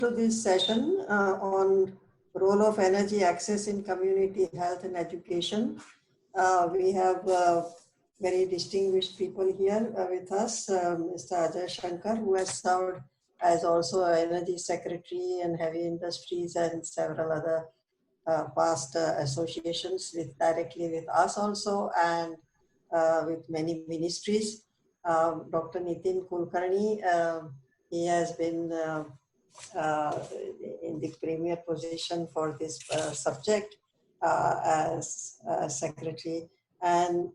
to this session on role of energy access in community health and education. We have very distinguished people here with us, Mr. Ajay Shankar, who has served as also Energy Secretary and Heavy Industries and several other past associations directly with us also, and with many ministries. Dr. Nitin Kulkarni, he has been in the premier position for this subject as secretary, and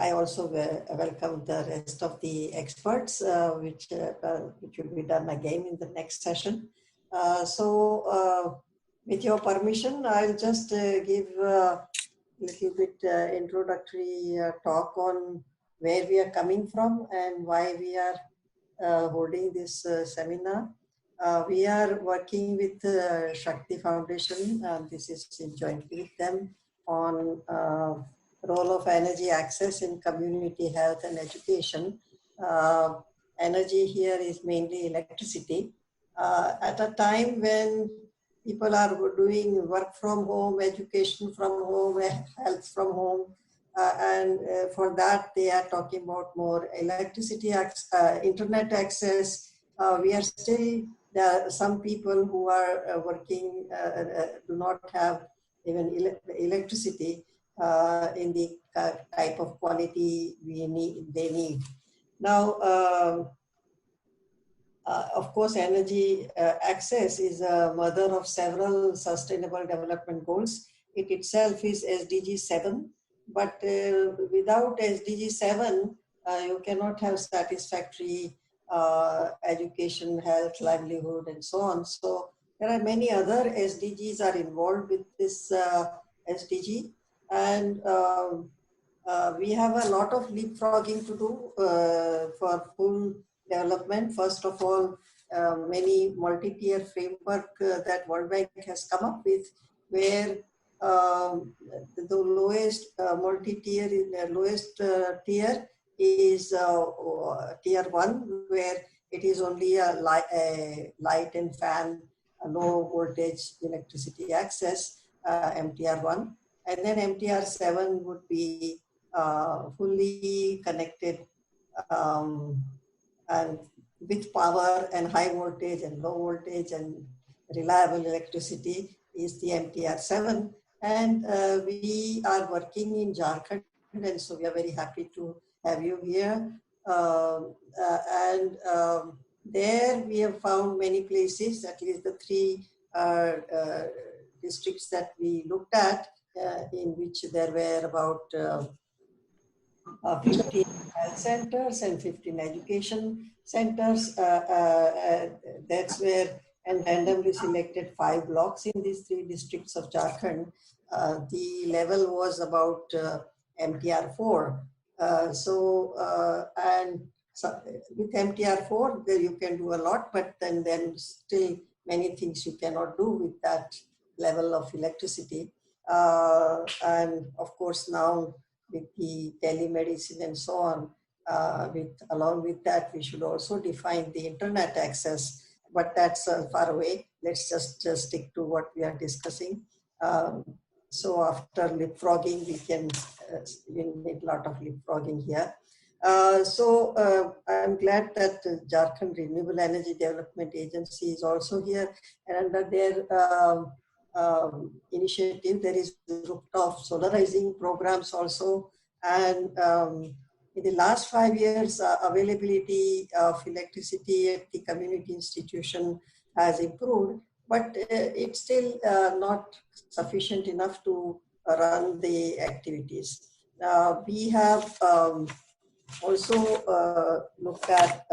I also welcome the rest of the experts, which will be done again in the next session. With your permission, I'll just give a little bit introductory talk on where we are coming from and why we are holding this seminar. We are working with Shakti Foundation, and this is jointly with them, on role of energy access in community health and education. Energy here is mainly electricity. At a time when people are doing work from home, education from home, health from home, and for that they are talking about more electricity, internet access. We are still, there are some people who are working, do not have even electricity in the type of quality they need. Now, of course, energy access is a mother of several sustainable development goals. It itself is SDG 7, but without SDG 7, you cannot have satisfactory education, health, livelihood, and so on. So there are many other SDGs are involved with this SDG, and we have a lot of leapfrogging to do for full development. First of all, many multi-tier framework that World Bank has come up with, where the lowest multi-tier, the lowest tier is tier 1, where it is only a light and fan, low voltage electricity access, MTR 1. And then MTR 7 would be fully connected and with power and high voltage and low voltage and reliable electricity is the MTR 7. And we are working in Jharkhand, and so we are very happy to have you here. There we have found many places, at least the 3 districts that we looked at, in which there were about 15 health centers and 15 education centers. That's where, and randomly selected 5 blocks in these 3 districts of Jharkhand. The level was about MTR 4. And so with MTR 4, there you can do a lot, but then still many things you cannot do with that level of electricity. And of course now with the telemedicine and so on, along with that, we should also define the internet access, but that's far away. Let's just stick to what we are discussing. So after leapfrogging, we need a lot of leapfrogging here. I'm glad that Jharkhand Renewable Energy Development Agency is also here, and under their initiative, there is rooftop solarizing programs also. And in the last 5 years, availability of electricity at the community institution has improved, but it's still not sufficient enough to run the activities. We have also looked at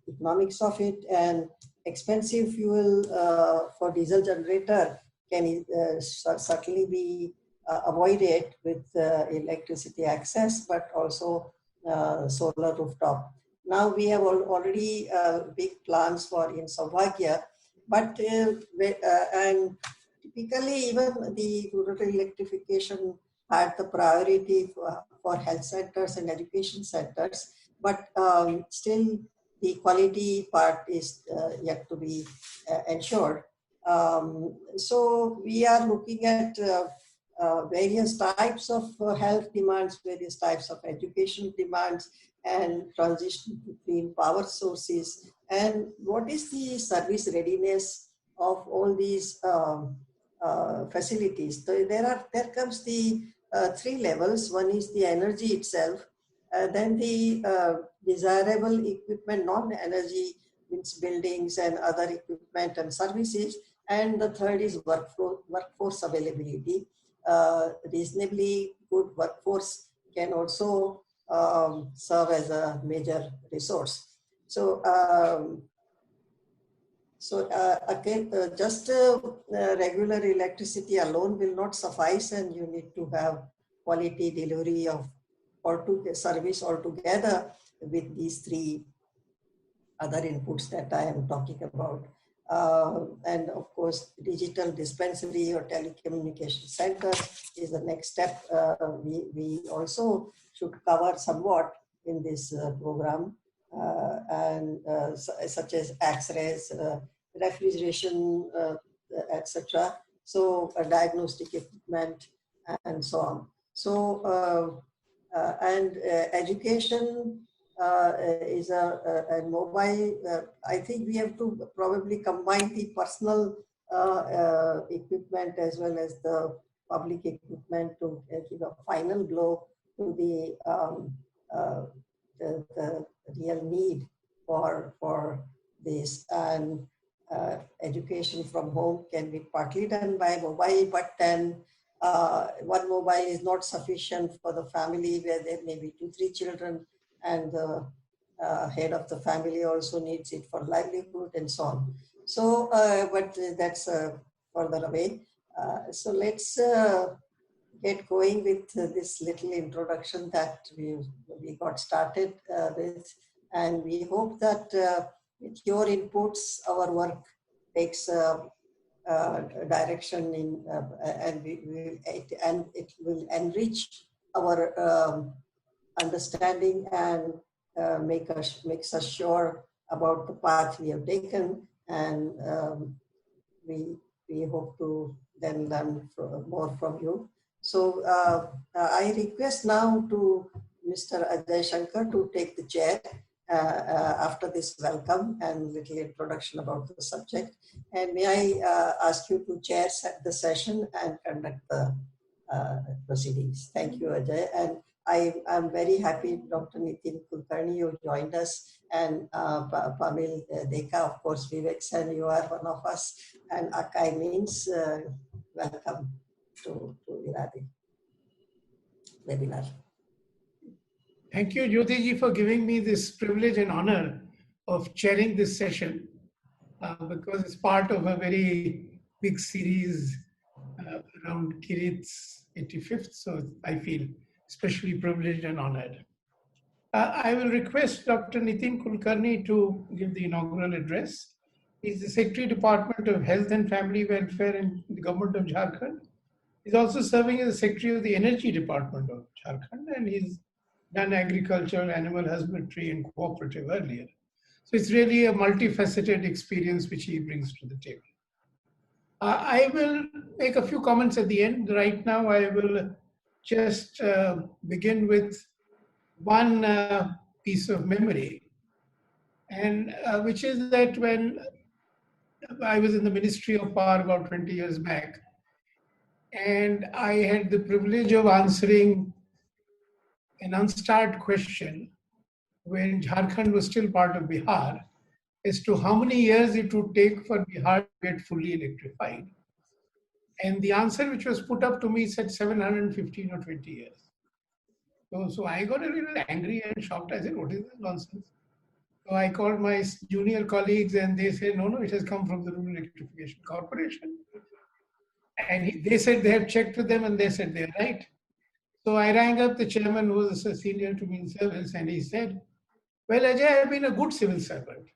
economics of it, and expensive fuel for diesel generator can certainly be avoided with electricity access, but also solar rooftop. Now we have already big plans for in Saubhagya, but and typically even the rural electrification had the priority for health centers and education centers. but still the quality part is yet to be ensured. So we are looking at various types of health demands, various types of education demands, and transition between power sources, and what is the service readiness of all these facilities. So there comes the three levels. One is the energy itself, then the desirable equipment, non-energy means buildings and other equipment and services, and the third is workforce availability. Reasonably good workforce can also serve as a major resource. So, again, just regular electricity alone will not suffice, and you need to have quality delivery of service altogether with these three other inputs that I am talking about. And of course, digital dispensary or telecommunication center is the next step. We also should cover somewhat in this program, such as X-rays, refrigeration, etc. So diagnostic equipment and so on. So education is a mobile. I think we have to probably combine the personal equipment as well as the public equipment to give a final blow to the real need for this. And education from home can be partly done by mobile, but then one mobile is not sufficient for the family where there may be 2-3 children, and the head of the family also needs it for livelihood and so on. So, but that's further away. So let's get going with this little introduction that we got started with, and we hope that with your inputs, our work takes direction in, and it will enrich our understanding and makes us sure about the path we have taken, and we hope to then learn more from you. So I request now to Mr. Ajay Shankar to take the chair after this welcome and little introduction about the subject. And may I ask you to chair the session and conduct the proceedings. Thank you, Ajay. And I am very happy, Dr. Nitin Kulkarni, you joined us, and Pamil Deka, of course, Vivek Sen, you are one of us, and Akai means welcome to IRADe webinar. Thank you, Jyoti ji, for giving me this privilege and honor of chairing this session because it's part of a very big series around Kirit's 85th, so I feel especially privileged and honored. I will request Dr. Nitin Kulkarni to give the inaugural address. He's the Secretary Department of Health and Family Welfare in the Government of Jharkhand. He's also serving as the Secretary of the Energy Department of Jharkhand, and he's done agriculture, animal husbandry, and cooperative earlier. So it's really a multifaceted experience which he brings to the table. I will make a few comments at the end. Right now, I will just begin with one piece of memory, and which is that when I was in the Ministry of Power about 20 years back, and I had the privilege of answering an unstarred question when Jharkhand was still part of Bihar as to how many years it would take for Bihar to get fully electrified. And the answer which was put up to me said 715 or 20 years. So I got a little angry and shocked. I said, what is this nonsense? So I called my junior colleagues and they said, no, it has come from the Rural Electrification Corporation. And they said they have checked with them and they said they're right. So I rang up the chairman who was a senior to me in service, and he said, well, Ajay, I've been a good civil servant.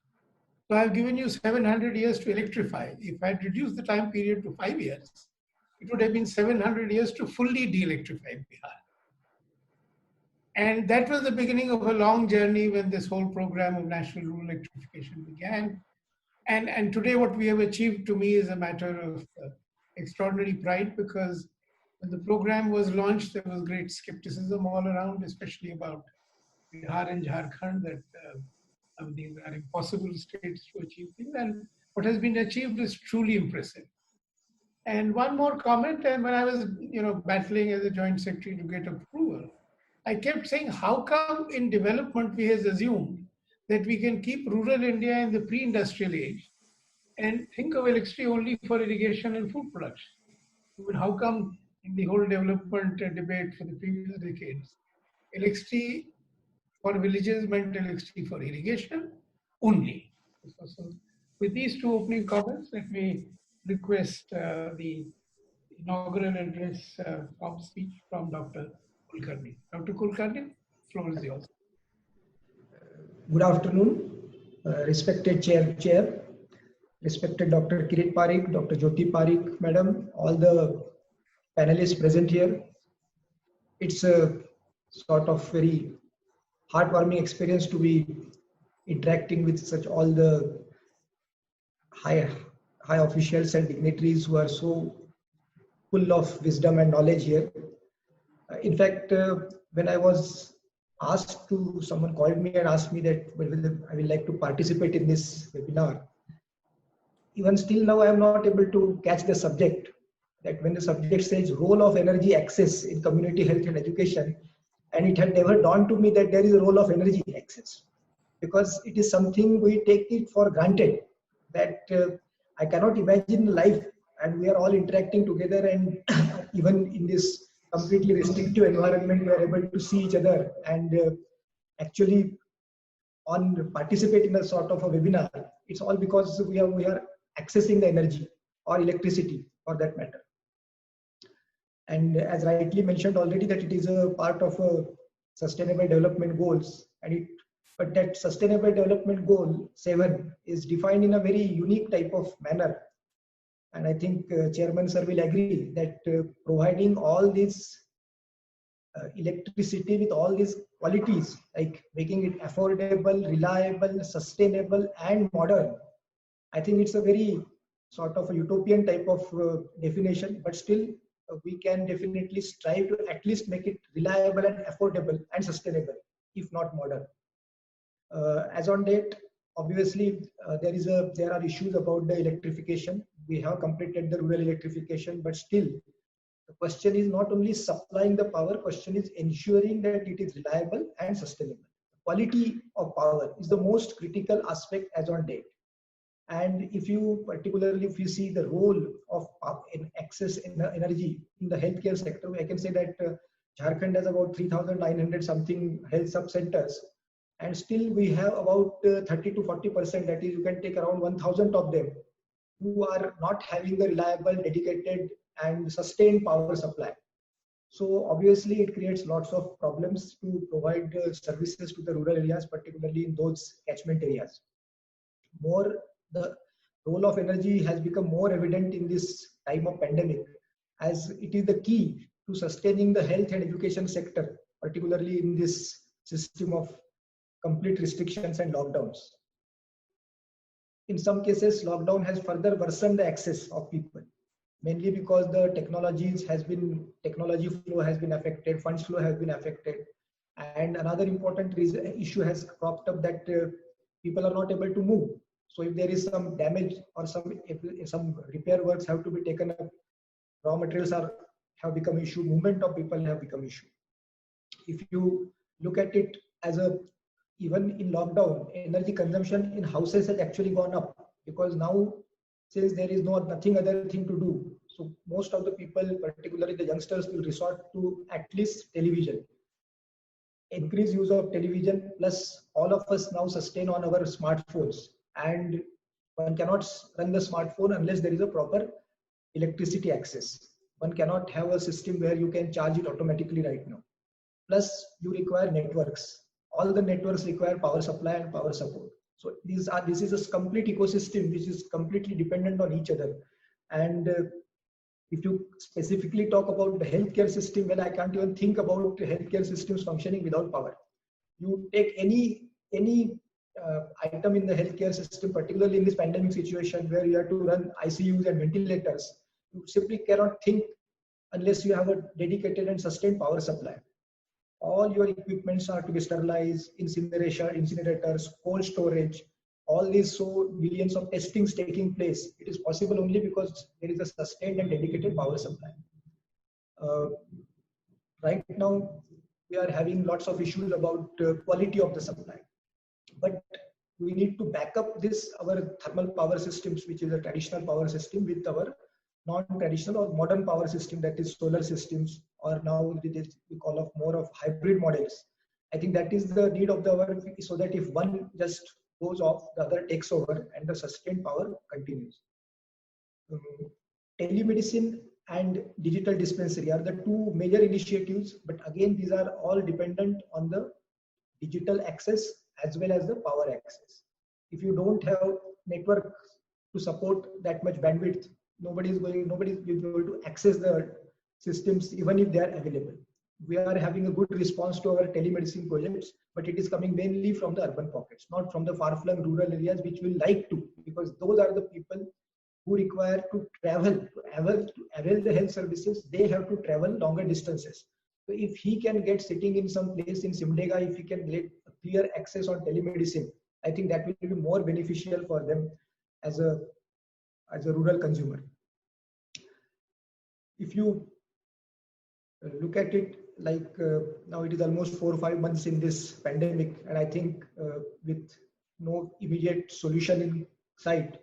So I've given you 700 years to electrify. If I had reduced the time period to 5 years, it would have been 700 years to fully de-electrify Bihar. And that was the beginning of a long journey when this whole program of national rural electrification began. And today, what we have achieved to me is a matter of extraordinary pride, because when the program was launched, there was great skepticism all around, especially about Bihar and Jharkhand, that these are impossible states to achieve things. And what has been achieved is truly impressive. And one more comment, and when I was, battling as a joint secretary to get approval, I kept saying, how come in development we has assumed that we can keep rural India in the pre-industrial age and think of electricity only for irrigation and food production? But how come in the whole development debate for the previous decades, electricity for villages meant electricity for irrigation only? So with these two opening comments, let me request the inaugural address of speech from Dr. Kulkarni. Dr. Kulkarni, floor is yours. Good afternoon, respected chair, respected Dr. Kirit Parikh, Dr. Jyoti Parikh, madam, all the panelists present here. It's a sort of very heartwarming experience to be interacting with such all the high officials and dignitaries who are so full of wisdom and knowledge here. In fact, when I was asked to, someone called me and asked me that whether I would like to participate in this webinar. Even still now, I am not able to catch the subject. That when the subject says role of energy access in community health and education, and it had never dawned to me that there is a role of energy access, because it is something we take it for granted, that I cannot imagine life, and we are all interacting together, and even in this completely restrictive environment, we are able to see each other and actually participate in a sort of a webinar. It's all because we are accessing the energy or electricity for that matter. And as rightly mentioned already, that it is a part of sustainable development goals, but that sustainable development goal 7 is defined in a very unique type of manner. And I think Chairman sir will agree that providing all this electricity with all these qualities, like making it affordable, reliable, sustainable, and modern, I think it's a very sort of a utopian type of definition, but still we can definitely strive to at least make it reliable and affordable and sustainable, if not modern. As on date, obviously there are issues about the electrification. We have completed the rural electrification, but still the question is not only supplying the power, question is ensuring that it is reliable and sustainable. Quality of power is the most critical aspect as on date. And if you see the role of in access in energy in the healthcare sector, I can say that Jharkhand has about 3,900 something health sub-centers, and still we have about 30 to 40%, that is, you can take around 1,000 of them, who are not having the reliable, dedicated and sustained power supply. So obviously it creates lots of problems to provide services to the rural areas, particularly in those catchment areas. The role of energy has become more evident in this time of pandemic, as it is the key to sustaining the health and education sector, particularly in this system of complete restrictions and lockdowns. In some cases, lockdown has further worsened the access of people, mainly because the technology flow has been affected, funds flow has been affected. And another important issue has cropped up, that people are not able to move. So if there is some damage or some repair works have to be taken up, raw materials have become issue, movement of people have become issue. If you look at it as even in lockdown, energy consumption in houses has actually gone up, because now since there is nothing other thing to do, so most of the people, particularly the youngsters, will resort to at least television. Increased use of television, plus all of us now sustain on our smartphones, and one cannot run the smartphone unless there is a proper electricity access. One cannot have a system where you can charge it automatically right now. Plus you require networks. All the networks require power supply and power support. So this is a complete ecosystem which is completely dependent on each other. And If you specifically talk about the healthcare system, well, I can't even think about healthcare systems functioning without power. You take any item in the healthcare system, particularly in this pandemic situation where you have to run ICUs and ventilators, you simply cannot think unless you have a dedicated and sustained power supply. All your equipments are to be sterilized, incinerators, cold storage, all these, so millions of testings taking place. It is possible only because there is a sustained and dedicated power supply. Right now, we are having lots of issues about quality of the supply. But we need to back up this, our thermal power systems, which is a traditional power system, with our non-traditional or modern power system, that is solar systems, or now we call of more of hybrid models. I think that is the need of the hour, so that if one just goes off, the other takes over and the sustained power continues. Telemedicine and digital dispensary are the two major initiatives, but again, these are all dependent on the digital access as well as the power access. If you don't have network to support that much bandwidth, nobody is going to be able to access the systems even if they are available. We are having a good response to our telemedicine projects, but it is coming mainly from the urban pockets, not from the far-flung rural areas, which will like to, because those are the people who require to travel to avail the health services. They have to travel longer distances. So if he can get sitting in some place in Simdega, if he can get clear access on telemedicine, I think that will be more beneficial for them as a rural consumer. If you look at it, like now it is almost 4 or 5 months in this pandemic, and I think with no immediate solution in sight,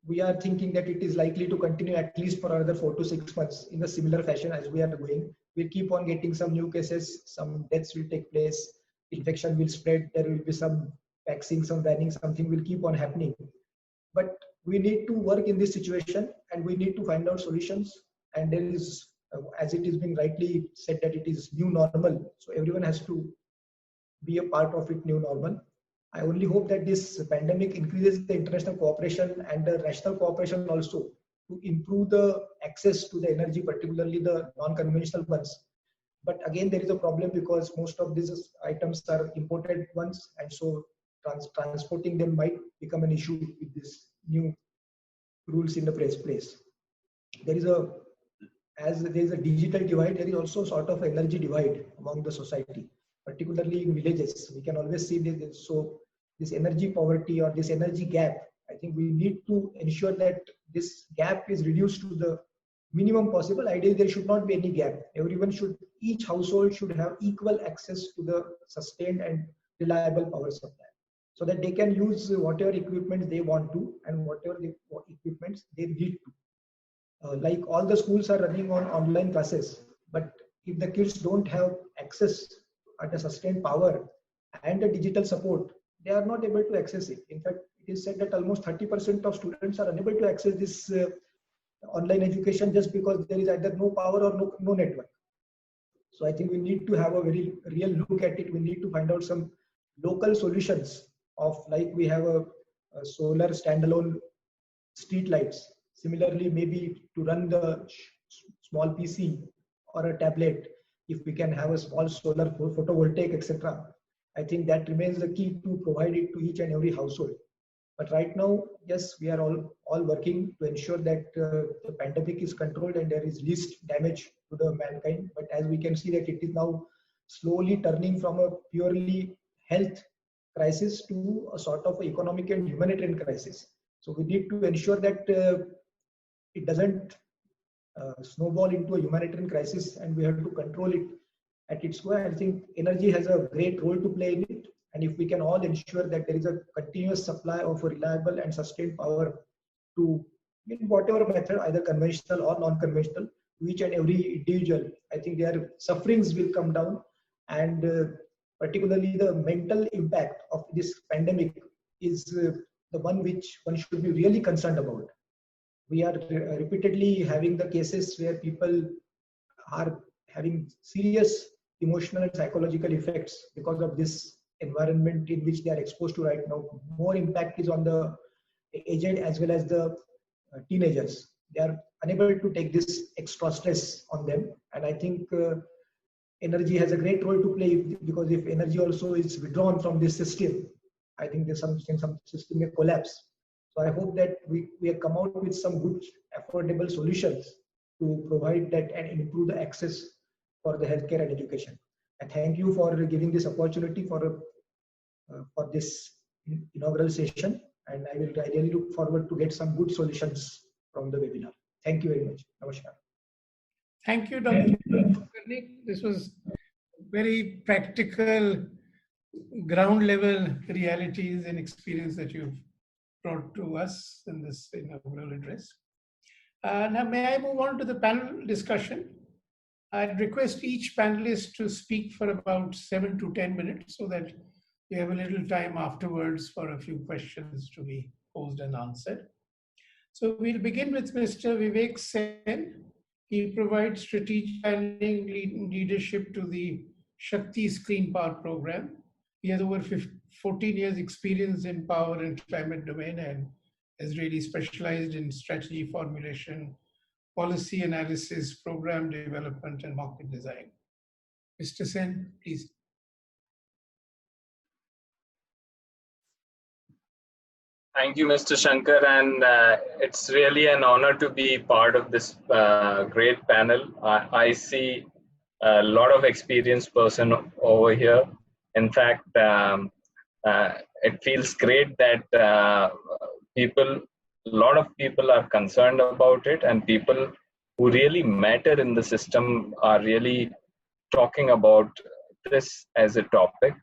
we are thinking that it is likely to continue at least for another 4 to 6 months in a similar fashion as we are going. We'll keep on getting some new cases, some deaths will take place, infection will spread, there will be some vaccine, some banning, something will keep on happening. But we need to work in this situation and we need to find out solutions. And there is, as it is being rightly said, that it is new normal. So everyone has to be a part of it, new normal. I only hope that this pandemic increases the international cooperation and the national cooperation also to improve the access to the energy, particularly the non-conventional ones. But again, there is a problem because most of these items are imported ones, and so transporting them might become an issue with these new rules in the place. There is a digital divide, there is also sort of energy divide among the society, particularly in villages. We can always see this. So this energy poverty or this energy gap, I think we need to ensure that this gap is reduced to the minimum possible. Ideally, there should not be any gap. Each household should have equal access to the sustained and reliable power supply, so that they can use whatever equipment they want to and whatever equipment they need to. Like all the schools are running on online classes, but if the kids don't have access at a sustained power and the digital support, they are not able to access it. In fact, it is said that almost 30% of students are unable to access this online education just because there is either no power or no network. So I think we need to have a very real look at it. We need to find out some local solutions of, like we have a solar standalone street lights. Similarly, maybe to run the small PC or a tablet, if we can have a small solar photovoltaic, etc. I think that remains the key to provide it to each and every household. But right now, yes, we are all working to ensure that the pandemic is controlled and there is least damage to the mankind. But as we can see that it is now slowly turning from a purely health crisis to a sort of economic and humanitarian crisis. So we need to ensure that it doesn't snowball into a humanitarian crisis, and we have to control it at its core. I think energy has a great role to play in it. And if we can all ensure that there is a continuous supply of reliable and sustained power to, in whatever method, either conventional or non-conventional, to each and every individual, I think their sufferings will come down. And particularly the mental impact of this pandemic is the one which one should be really concerned about. We are repeatedly having the cases where people are having serious emotional and psychological effects because of this environment in which they are exposed to right now. More impact is on the aged as well as the teenagers. they are unable to take this extra stress on them. And I think energy has a great role to play, because if energy also is withdrawn from this system, I think there's some system may collapse. So I hope that we have come out with some good affordable solutions to provide that and improve the access for the healthcare and education. I thank you for giving this opportunity for this inaugural session, and I really look forward to get some good solutions from the webinar. Thank you very much. Namaskar. Thank you, Dr. Karnik. This was very practical, ground level realities and experience that you've brought to us in this inaugural address. Now, may I move on to the panel discussion? I'd request each panelist to speak for about 7 to 10 minutes so that we have a little time afterwards for a few questions to be posed and answered. So we'll begin with Mr. Vivek Sen. He provides strategic planning leadership to the Shakti's Clean Power Program. He has over 14 years experience in power and climate domain and has really specialized in strategy formulation, policy analysis, program development, and market design. Mr. Sen, please. Thank you, Mr. Shankar, and it's really an honor to be part of this great panel. I see a lot of experienced person over here. In fact, it feels great that a lot of people are concerned about it, and people who really matter in the system are really talking about this as a topic.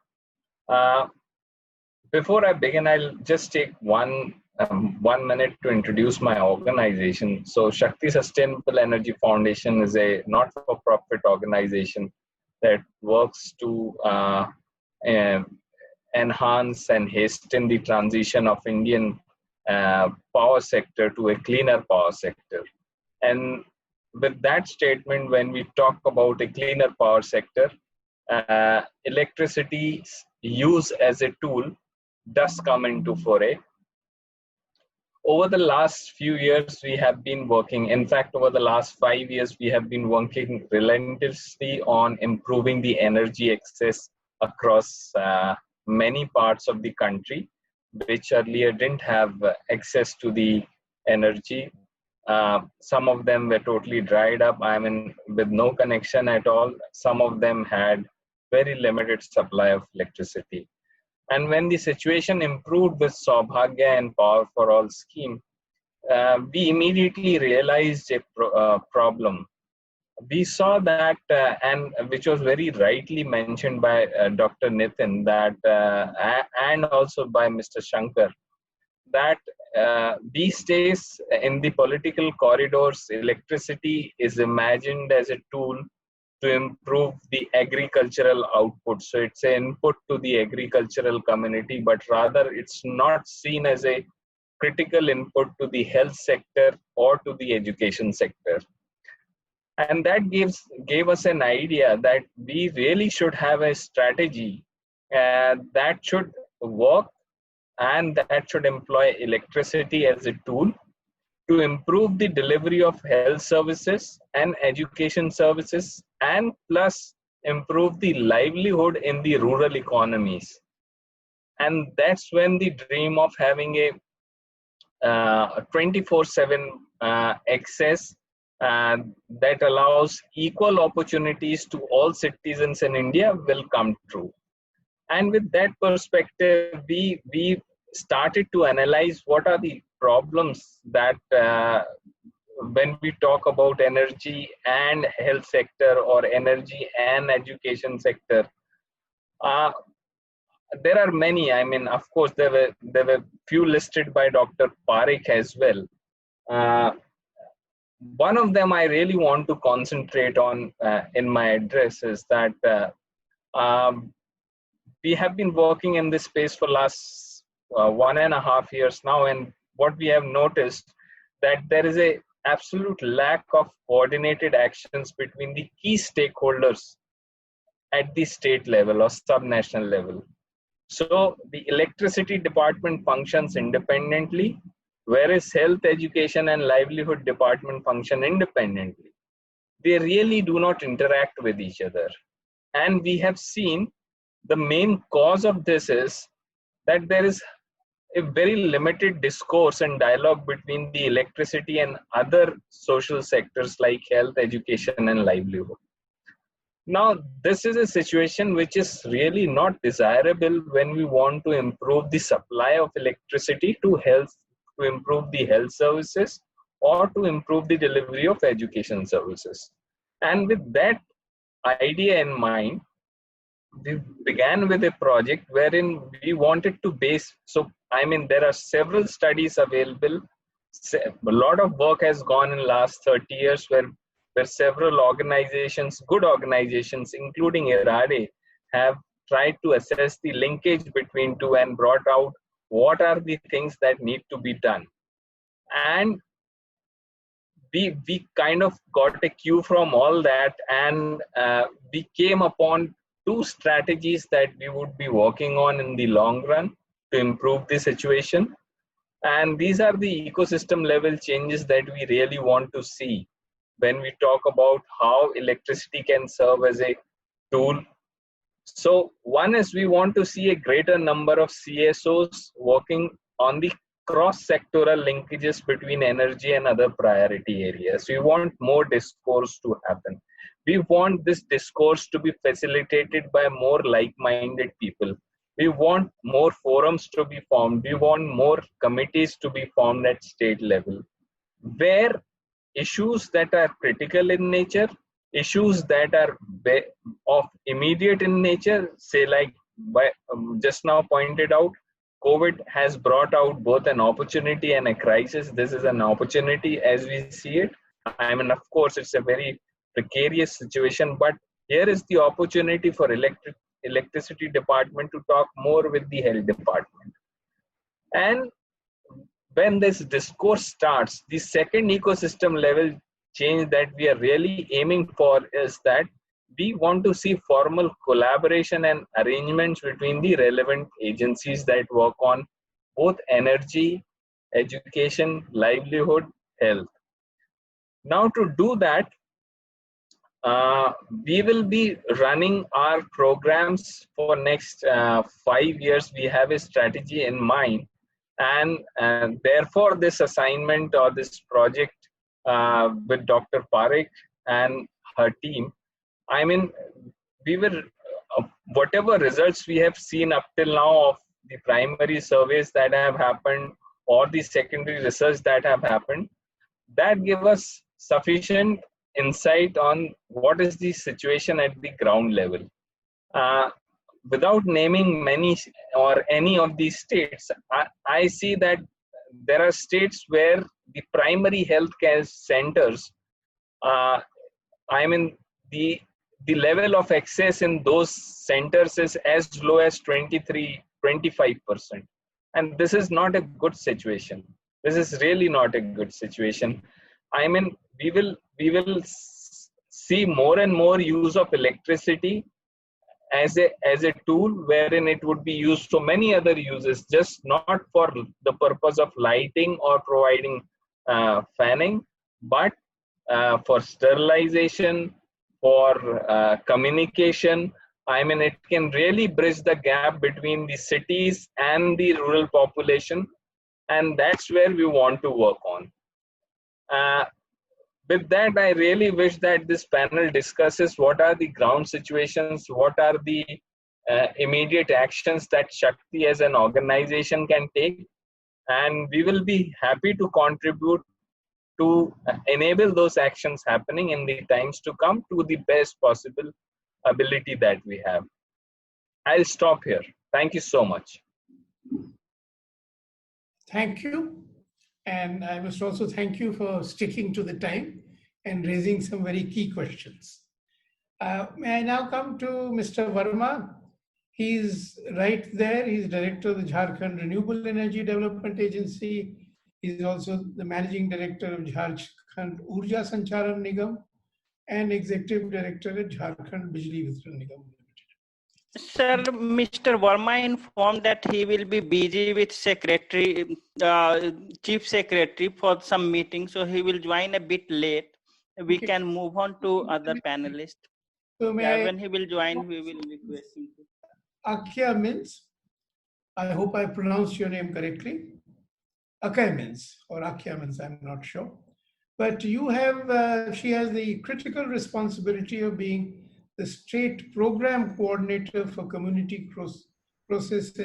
Before I begin, I'll just take 1 minute to introduce my organization. So Shakti Sustainable Energy Foundation is a not-for-profit organization that works to enhance and hasten the transition of Indian power sector to a cleaner power sector. And with that statement, when we talk about a cleaner power sector, electricity's use as a tool does come into foray. Over the last few years, we have been working, in fact, over the last 5 years, we have been working relentlessly on improving the energy access across many parts of the country, which earlier didn't have access to the energy. Some of them were totally dried up, with no connection at all. Some of them had very limited supply of electricity. And when the situation improved with Saubhagya and Power for All scheme, we immediately realized a problem. We saw that, and which was very rightly mentioned by Dr. Nitin, that, and also by Mr. Shankar, that these days in the political corridors, electricity is imagined as a tool to improve the agricultural output. So it's an input to the agricultural community, but rather it's not seen as a critical input to the health sector or to the education sector. And that gave us an idea that we really should have a strategy that should work and that should employ electricity as a tool to improve the delivery of health services and education services, and plus improve the livelihood in the rural economies. And that's when the dream of having a 24/7 access that allows equal opportunities to all citizens in India will come true. And with that perspective, we started to analyze what are the problems that when we talk about energy and health sector or energy and education sector. There are many. Of course, there were few listed by Dr. Parekh as well. One of them I really want to concentrate on in my address is that we have been working in this space for last 1.5 years now, and what we have noticed that there is a absolute lack of coordinated actions between the key stakeholders at the state level or sub-national level. So the electricity department functions independently, whereas health, education, and livelihood department function independently. They really do not interact with each other. And we have seen the main cause of this is that there is a very limited discourse and dialogue between the electricity and other social sectors like health, education, and livelihood. Now, this is a situation which is really not desirable when we want to improve the supply of electricity to health, to improve the health services, or to improve the delivery of education services. And with that idea in mind, we began with a project wherein we wanted to base, so I mean, there are several studies available. A lot of work has gone in last 30 years where several organizations, good organizations, including IRADe, have tried to assess the linkage between two and brought out what are the things that need to be done. And we kind of got a cue from all that, and we came upon two strategies that we would be working on in the long run to improve the situation. And these are the ecosystem level changes that we really want to see when we talk about how electricity can serve as a tool. So one is we want to see a greater number of CSOs working on the cross-sectoral linkages between energy and other priority areas. We want more discourse to happen. We want this discourse to be facilitated by more like-minded people. We want more forums to be formed. We want more committees to be formed at state level, where issues that are critical in nature, issues that are of immediate in nature, say like just now pointed out, COVID has brought out both an opportunity and a crisis. This is an opportunity as we see it. I mean, of course, it's a very precarious situation, but here is the opportunity for electricity department to talk more with the health department. And when this discourse starts, the second ecosystem level change that we are really aiming for is that we want to see formal collaboration and arrangements between the relevant agencies that work on both energy, education, livelihood, health. Now to do that, we will be running our programs for next 5 years. We have a strategy in mind, and therefore this assignment or this project with Dr. Parekh and her team, I mean, we were whatever results we have seen up till now of the primary surveys that have happened or the secondary research that have happened, that give us sufficient insight on what is the situation at the ground level. Without naming many or any of these states, I see that there are states where the primary healthcare centers, I mean, the level of access in those centers is as low as 23-25%. And this is not a good situation. This is really not a good situation. I mean, we will see more and more use of electricity as a tool wherein it would be used for many other uses, just not for the purpose of lighting or providing fanning, but for sterilization, for communication. I mean, it can really bridge the gap between the cities and the rural population, and that's where we want to work on. With that, I really wish that this panel discusses what are the ground situations, what are the immediate actions that Shakti as an organization can take, and we will be happy to contribute to enable those actions happening in the times to come to the best possible ability that we have. I'll stop here. Thank you so much. Thank you. And I must also thank you for sticking to the time and raising some very key questions. May I now come to Mr. Verma? He's right there. He's director of the Jharkhand Renewable Energy Development Agency. He's also the managing director of Jharkhand Urja Sancharan Nigam and executive director at Jharkhand Bijli Vitran Nigam Limited. Sir, Mr. Verma informed that he will be busy with secretary, chief secretary for some meeting, so he will join a bit late. We Okay. can move on to other panelists. So When he will join, we will request him to. Akia Mins, I hope I pronounced your name correctly. Akia Mins or Akia Mins, I'm not sure. But you have, she has the critical responsibility of being the state program coordinator for community process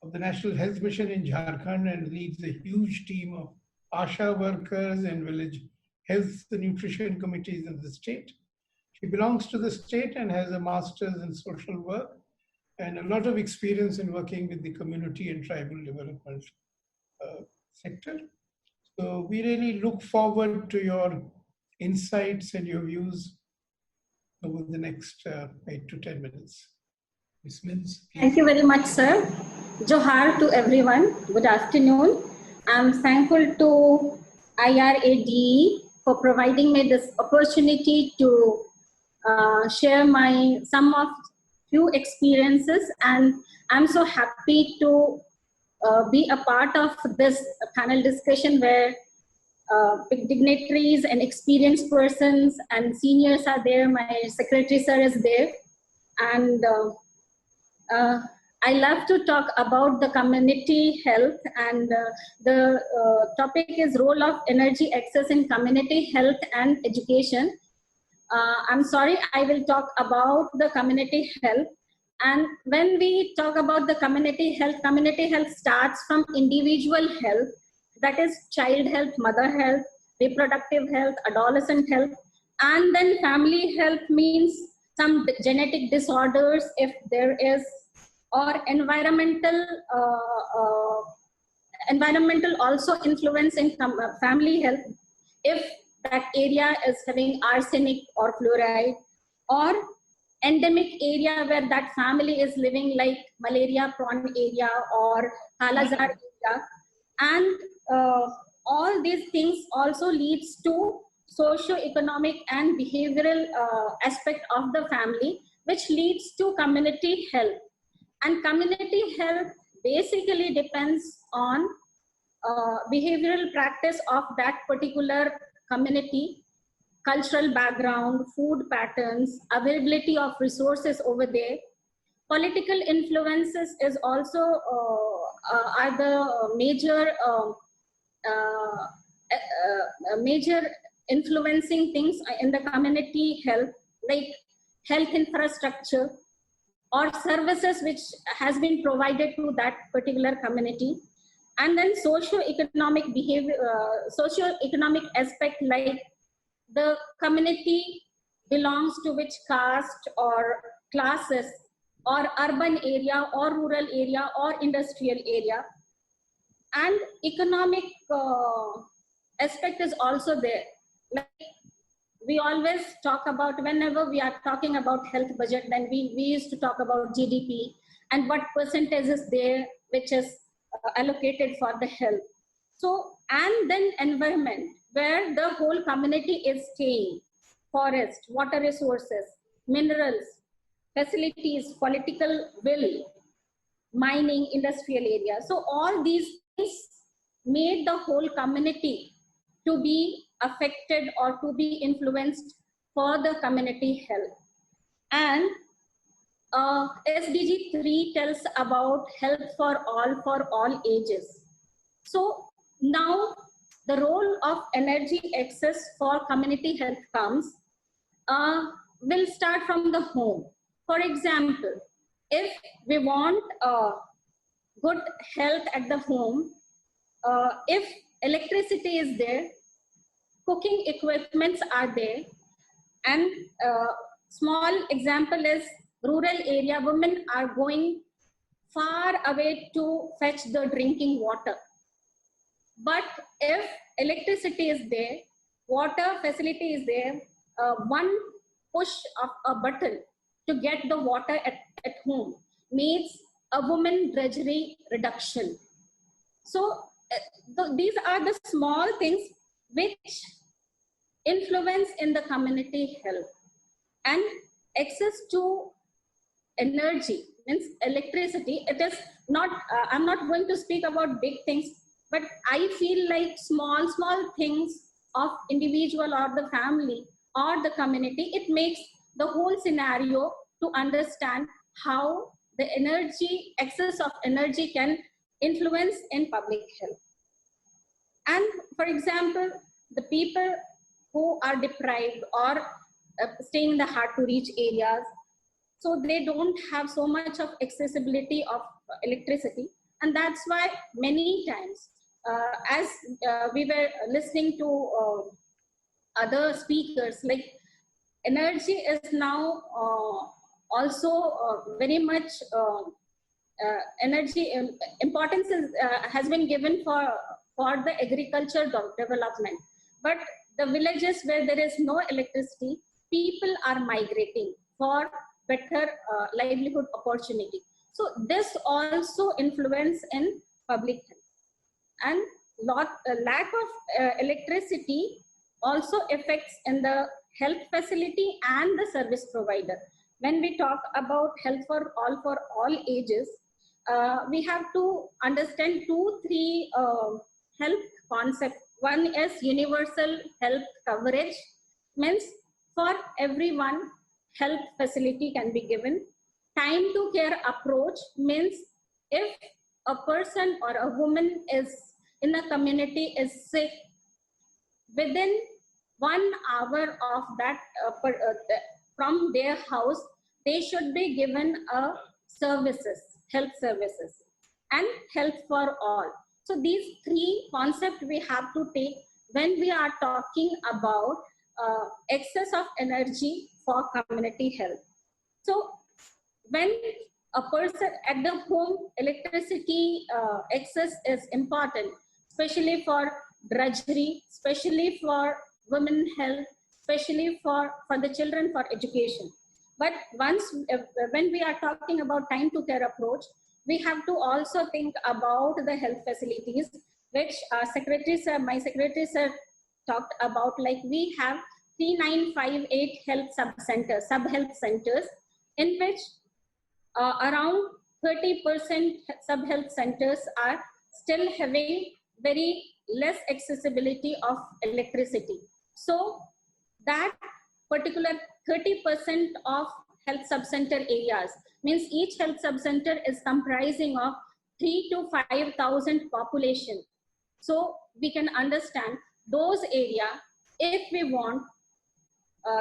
of the National Health Mission in Jharkhand and leads a huge team of ASHA workers and village health nutrition committees in the state. She belongs to the state and has a master's in social work and a lot of experience in working with the community and tribal development sector. So we really look forward to your insights and your views over the next 8 to 10 minutes. Ms. Mins, please. Thank you very much, sir. Johar to everyone. Good afternoon. I'm thankful to IRADE for providing me this opportunity to share some of few experiences, and I'm so happy to be a part of this panel discussion where big dignitaries and experienced persons and seniors are there. My secretary sir is there, and I love to talk about the community health, and the topic is role of energy access in community health and education. I'm sorry, I will talk about the community health. And when we talk about the community health starts from individual health, that is child health, mother health, reproductive health, adolescent health, and then family health means some genetic disorders if there is, or environmental also influence in family health if that area is having arsenic or fluoride, or endemic area where that family is living, like malaria prone area or Kala-Azar area. And all these things also leads to socio-economic and behavioral aspect of the family, which leads to community health. And community health basically depends on behavioral practice of that particular community, cultural background, food patterns, availability of resources over there. Political influences is also are the major influencing things in the community health, like health infrastructure or services which has been provided to that particular community. And then socio-economic behavior, socio-economic aspect, like the community belongs to which caste or classes, or urban area or rural area or industrial area. And economic aspect is also there. Like we always talk about, whenever we are talking about health budget, then we used to talk about GDP and what percentage is there which is allocated for the health. So, and then environment, where the whole community is staying, forest, water resources, minerals, facilities, political will, mining, industrial area. So all these things made the whole community to be affected or to be influenced for the community health. And SDG 3 tells about health for all ages. So now the role of energy access for community health comes, will start from the home. For example, if we want good health at the home, if electricity is there, cooking equipments are there, and small example is rural area, women are going far away to fetch the drinking water. But if electricity is there, water facility is there, one push of a button to get the water at home means a woman drudgery reduction. So these are the small things which influence in the community health. And access to energy, means electricity, it is not, I'm not going to speak about big things, but I feel like small things of individual or the family or the community, it makes the whole scenario to understand how the energy, excess of energy can influence in public health. And for example, the people who are deprived or staying in the hard to reach areas, so they don't have so much of accessibility of electricity. And that's why many times, as we were listening to other speakers, like energy is now also very much energy importance is, has been given for the agriculture development. But the villages where there is no electricity, people are migrating for better livelihood opportunity. So this also influence in public health. And lack of electricity also affects in the health facility and the service provider. When we talk about health for all ages, we have to understand 2-3 health concepts. One is universal health coverage, means for everyone health facility can be given. Time to care approach means if a person or a woman is in a community is sick, within 1 hour of that from their house, they should be given a services, health services, and health for all. So these 3 concepts we have to take when we are talking about excess of energy for community health. So when a person at the home, electricity excess is important, especially for drudgery, especially for women health, especially for the children for education. But once when we are talking about time to care approach, we have to also think about the health facilities, which my secretary sir talked about. Like we have 3958 health sub-health centers, in which around 30% sub-health centers are still having very less accessibility of electricity. So that particular 30% of health sub-center areas means each health sub-center is comprising of 3,000 to 5,000 population. So we can understand those areas, if we want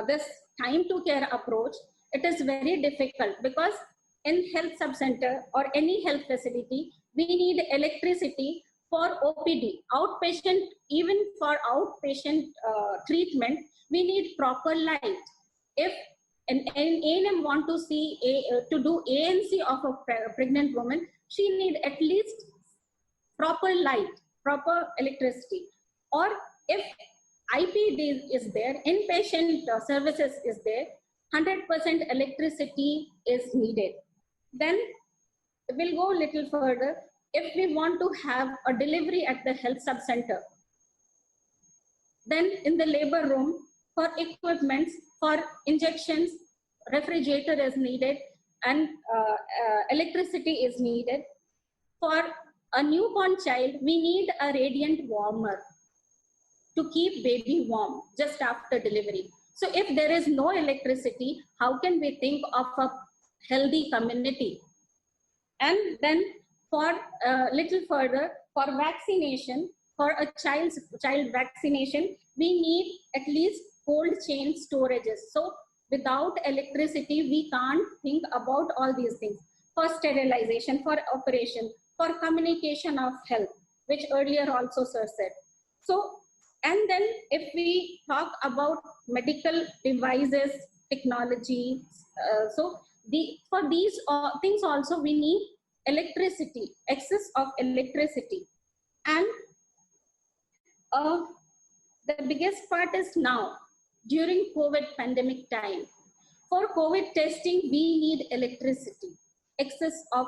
this time to care approach, it is very difficult, because in health sub-center or any health facility, we need electricity for OPD, outpatient. Even for outpatient treatment, we need proper light. If an ANM want to see to do ANC of a pregnant woman, she need at least proper light, proper electricity. Or if IPD is there, inpatient services is there, 100% electricity is needed. Then we'll go a little further. If we want to have a delivery at the health sub-center, then in the labor room, for equipments, for injections, refrigerator is needed, and electricity is needed. For a newborn child, we need a radiant warmer to keep baby warm just after delivery. So if there is no electricity, how can we think of a healthy community? And then for a little further, for vaccination, for a child vaccination, we need at least cold chain storages. So without electricity, we can't think about all these things. For sterilization, for operation, for communication of health, which earlier also sir said. So, and then if we talk about medical devices, technology, so for these things also we need electricity, excess of electricity. And the biggest part is now, during COVID pandemic time, for COVID testing, we need electricity. Excess of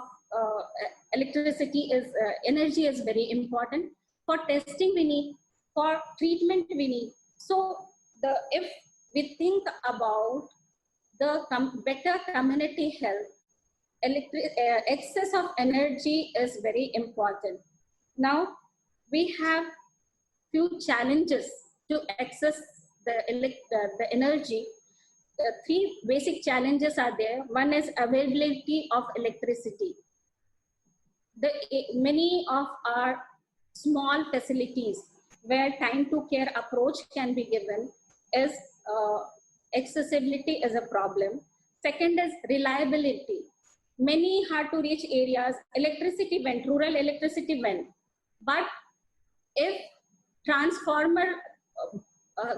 electricity is, energy is very important. For testing we need, for treatment we need. So if we think about the better community health, excess of energy is very important. Now, we have few challenges to access the energy. Three basic challenges are there. One is availability of electricity. Many of our small facilities where time to care approach can be given is accessibility is a problem. Second is reliability. Many hard to reach areas, electricity went, rural electricity went. But if transformer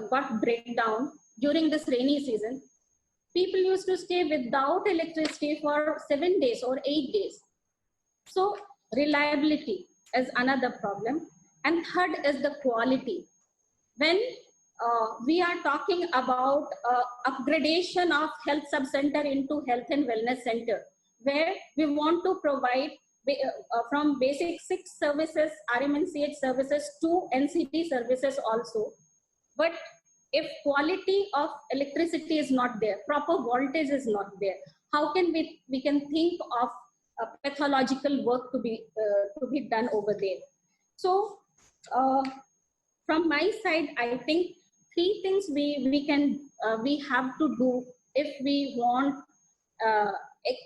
got breakdown during this rainy season, people used to stay without electricity for 7 days or 8 days. So reliability is another problem. And third is the quality. When we are talking about upgradation of health subcenter into health and wellness center, where we want to provide from basic 6 services, RMNCH services to NCT services also. But if quality of electricity is not there, proper voltage is not there, how can we can think of pathological work to be done over there? So from my side, I think 3 things we have to do if we want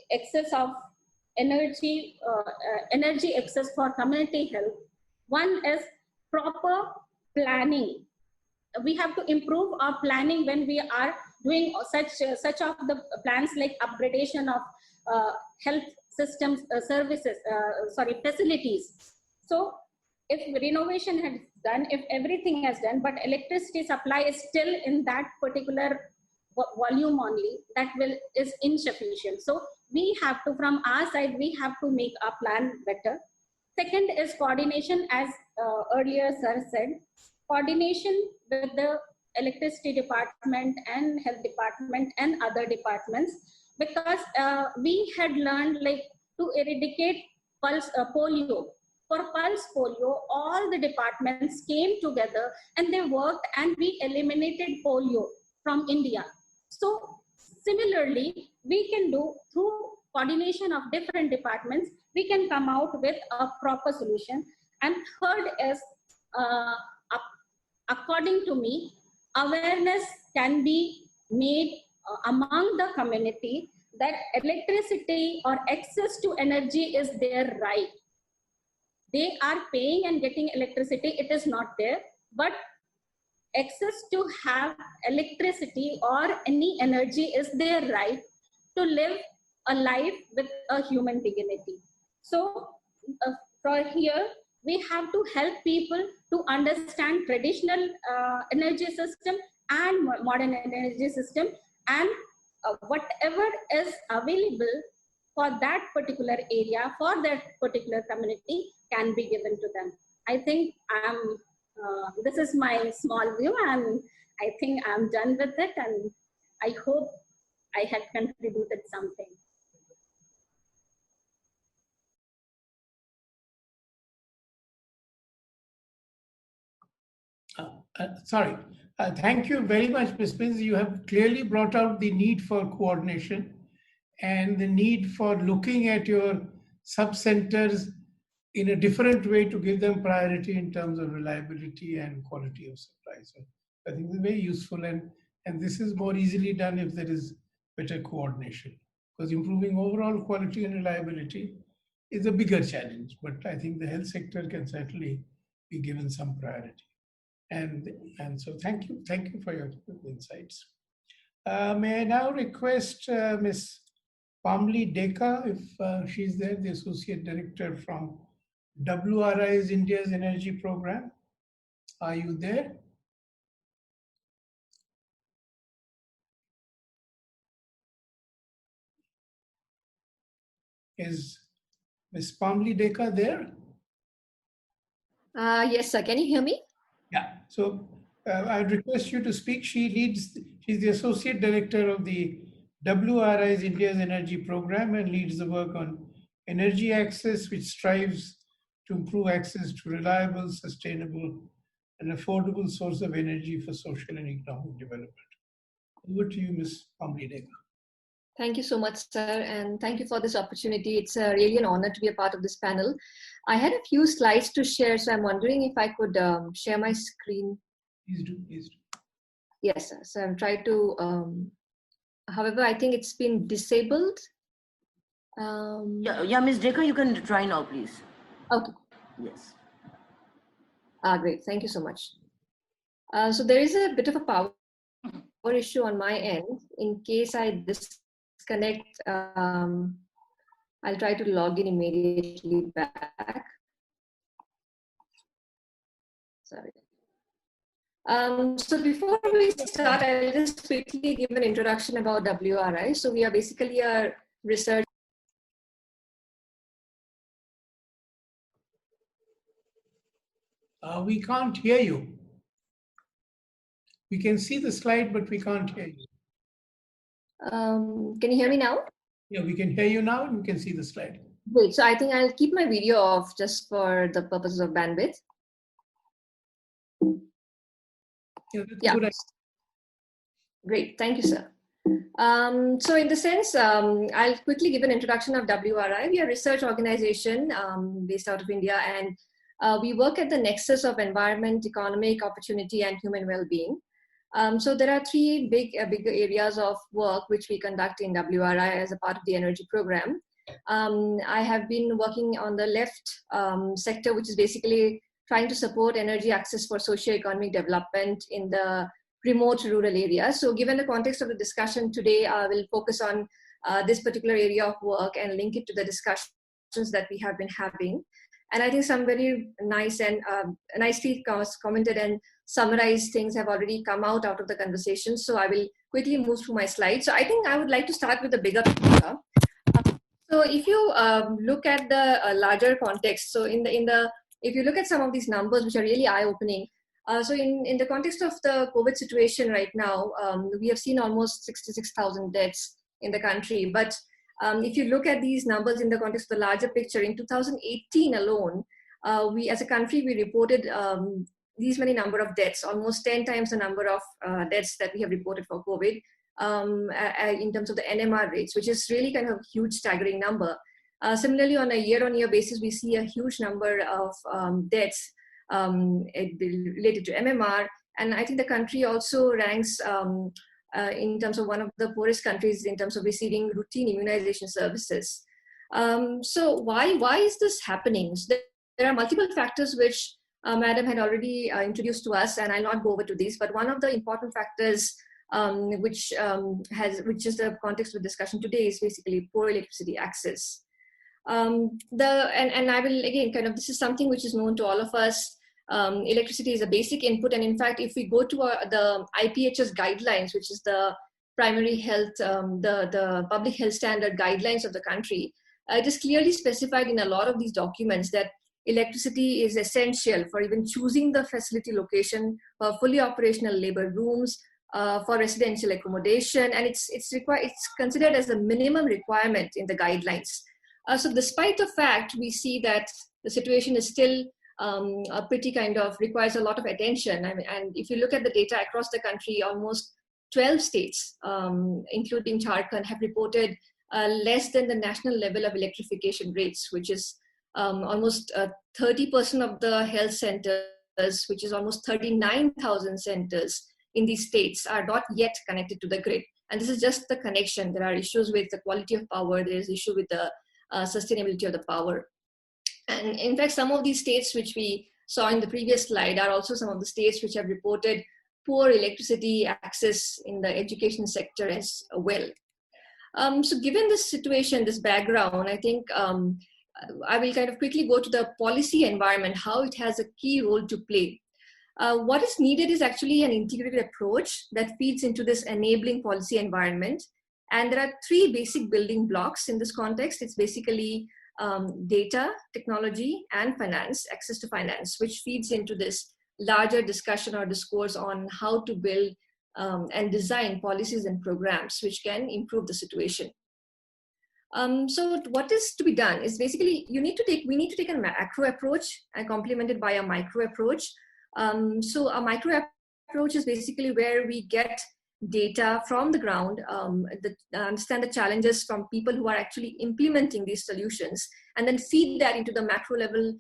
excess of energy access for community health. One is proper planning. We have to improve our planning when we are doing such of the plans like upgradation of health systems facilities. So if renovation has done, if everything has done, but electricity supply is still in that particular volume only, that is insufficient. So we have to, from our side, we have to make our plan better. Second is coordination, as earlier sir said, coordination with the electricity department and health department and other departments, because we had learned like to eradicate polio. For pulse polio, all the departments came together and they worked and we eliminated polio from India. So similarly, we can do through coordination of different departments, we can come out with a proper solution. And third is, according to me, awareness can be made among the community that electricity or access to energy is their right. They are paying and getting electricity, it is not there, but access to have electricity or any energy is their right to live a life with a human dignity. So for here, we have to help people to understand traditional energy system and modern energy system, and whatever is available for that particular area, for that particular community, can be given to them. I think this is my small view, and I think I'm done with it, and I hope I have contributed something. Sorry. Thank you very much, Ms. Pins. You have clearly brought out the need for coordination and the need for looking at your sub-centers in a different way to give them priority in terms of reliability and quality of supply. So I think it's very useful, and this is more easily done if there is better coordination, because improving overall quality and reliability is a bigger challenge, but I think the health sector can certainly be given some priority. And so thank you for your insights. May I now request Ms. Pamli Deka, if she's there, the Associate Director from WRI's India's Energy Program. Are you there? Is Ms. Pamli Deka there? Yes, sir. Can you hear me? Yeah. So I'd request you to speak. She's the Associate Director of the WRI's India's Energy Program and leads the work on energy access, which strives to improve access to reliable, sustainable, and affordable source of energy for social and economic development. Over to you, Ms. Pamli Deka. Thank you so much, sir, and thank you for this opportunity. It's really an honor to be a part of this panel. I had a few slides to share, so I'm wondering if I could share my screen. Please do, please do. Yes, sir. So I'm trying to, however, I think it's been disabled. Yeah, Ms. Decker, you can try now, please. Okay. Yes. Great, thank you so much. So there is a bit of a power issue on my end. In case I disconnect, I'll try to log in immediately back. Sorry. So before we start, I'll just quickly give an introduction about WRI. So we are basically a research. We can't hear you. We can see the slide, but we can't hear you. Can you hear me now? Yeah, we can hear you now and we can see the slide. Great. So I think I'll keep my video off just for the purposes of bandwidth. Yeah, that's Yeah. a good idea. Great. Thank you, sir. So in the sense, I'll quickly give an introduction of WRI. We are a research organization based out of India, and we work at the nexus of environment, economic opportunity, and human well-being. So there are three big areas of work which we conduct in WRI as a part of the energy program. I have been working on the left sector, which is basically trying to support energy access for socio-economic development in the remote rural areas. So given the context of the discussion today, I will focus on this particular area of work and link it to the discussions that we have been having. And I think some very nice and nicely commented and summarized things have already come out of the conversation. So I will quickly move through my slides. So I think I would like to start with the bigger picture. So if you look at the larger context, so if you look at some of these numbers, which are really eye-opening, so in the context of the COVID situation right now, we have seen almost 66,000 deaths in the country. But if you look at these numbers in the context of the larger picture, in 2018 alone, we as a country, we reported these many number of deaths, almost 10 times the number of deaths that we have reported for COVID in terms of the NMR rates, which is really kind of a huge staggering number. Similarly, on a year-on-year basis, we see a huge number of deaths related to MMR. And I think the country also ranks in terms of one of the poorest countries in terms of receiving routine immunization services. So why is this happening? So there are multiple factors which Madam had already introduced to us, and I'll not go over to these, but one of the important factors which is the context of the discussion today is basically poor electricity access. And I will again this is something which is known to all of us. Electricity is a basic input, and in fact, if we go to the IPHS guidelines, which is the primary health, the public health standard guidelines of the country, it is clearly specified in a lot of these documents that electricity is essential for even choosing the facility location for fully operational labor rooms, for residential accommodation, and it's considered as a minimum requirement in the guidelines. So despite the fact we see that the situation is still pretty requires a lot of attention. And if you look at the data across the country, almost 12 states, including Jharkhand, have reported less than the national level of electrification rates, which is almost 30% of the health centers, which is almost 39,000 centers in these states, are not yet connected to the grid. And this is just the connection. There are issues with the quality of power. There is issue with the sustainability of the power. And in fact, some of these states which we saw in the previous slide are also some of the states which have reported poor electricity access in the education sector as well. So given this situation, this background, I think I will quickly go to the policy environment, how it has a key role to play. What is needed is actually an integrated approach that feeds into this enabling policy environment. And there are three basic building blocks in this context. It's basically data, technology, and finance, access to finance, which feeds into this larger discussion or discourse on how to build and design policies and programs which can improve the situation. So what is to be done is basically we need to take a macro approach and complemented by a micro approach. So a micro approach is basically where we get data from the ground, understand the challenges from people who are actually implementing these solutions, and then feed that into the macro level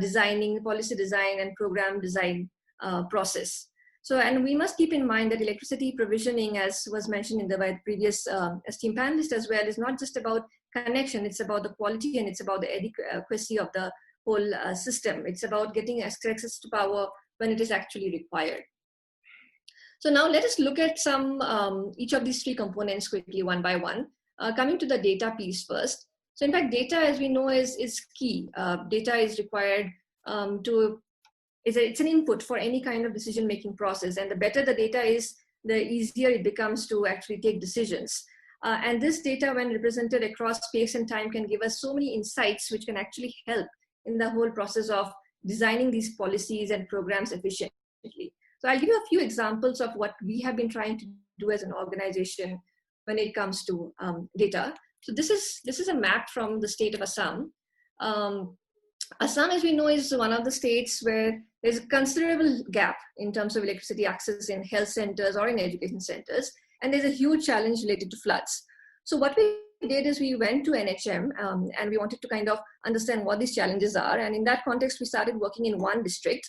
designing, policy design, and program design process. So, and we must keep in mind that electricity provisioning, as was mentioned in the previous esteemed panelist as well, is not just about connection, it's about the quality and it's about the adequacy of the whole system. It's about getting access to power when it is actually required. So now let us look at some each of these three components quickly, one by one. Coming to the data piece first. So in fact, data, as we know, is key. Data is required it's an input for any kind of decision-making process. And the better the data is, the easier it becomes to actually take decisions. And this data, when represented across space and time, can give us so many insights which can actually help in the whole process of designing these policies and programs efficiently. So I'll give you a few examples of what we have been trying to do as an organization when it comes to data. So this is a map from the state of Assam. Assam, as we know, is one of the states where there's a considerable gap in terms of electricity access in health centers or in education centers, and there's a huge challenge related to floods. So what we did is we went to NHM and we wanted to kind of understand what these challenges are. And in that context, we started working in one district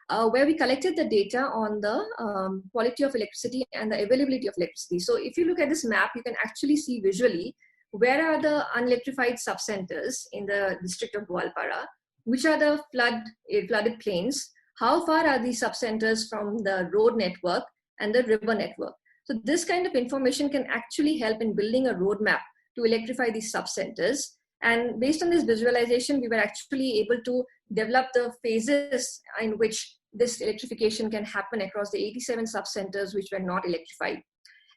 where we collected the data on the quality of electricity and the availability of electricity. So if you look at this map, you can actually see visually where are the unelectrified subcenters in the district of Gwalpara, which are the flooded plains, how far are these subcenters from the road network and the river network. So this kind of information can actually help in building a roadmap to electrify these subcenters. And based on this visualization, we were actually able to develop the phases in which this electrification can happen across the 87 subcenters which were not electrified,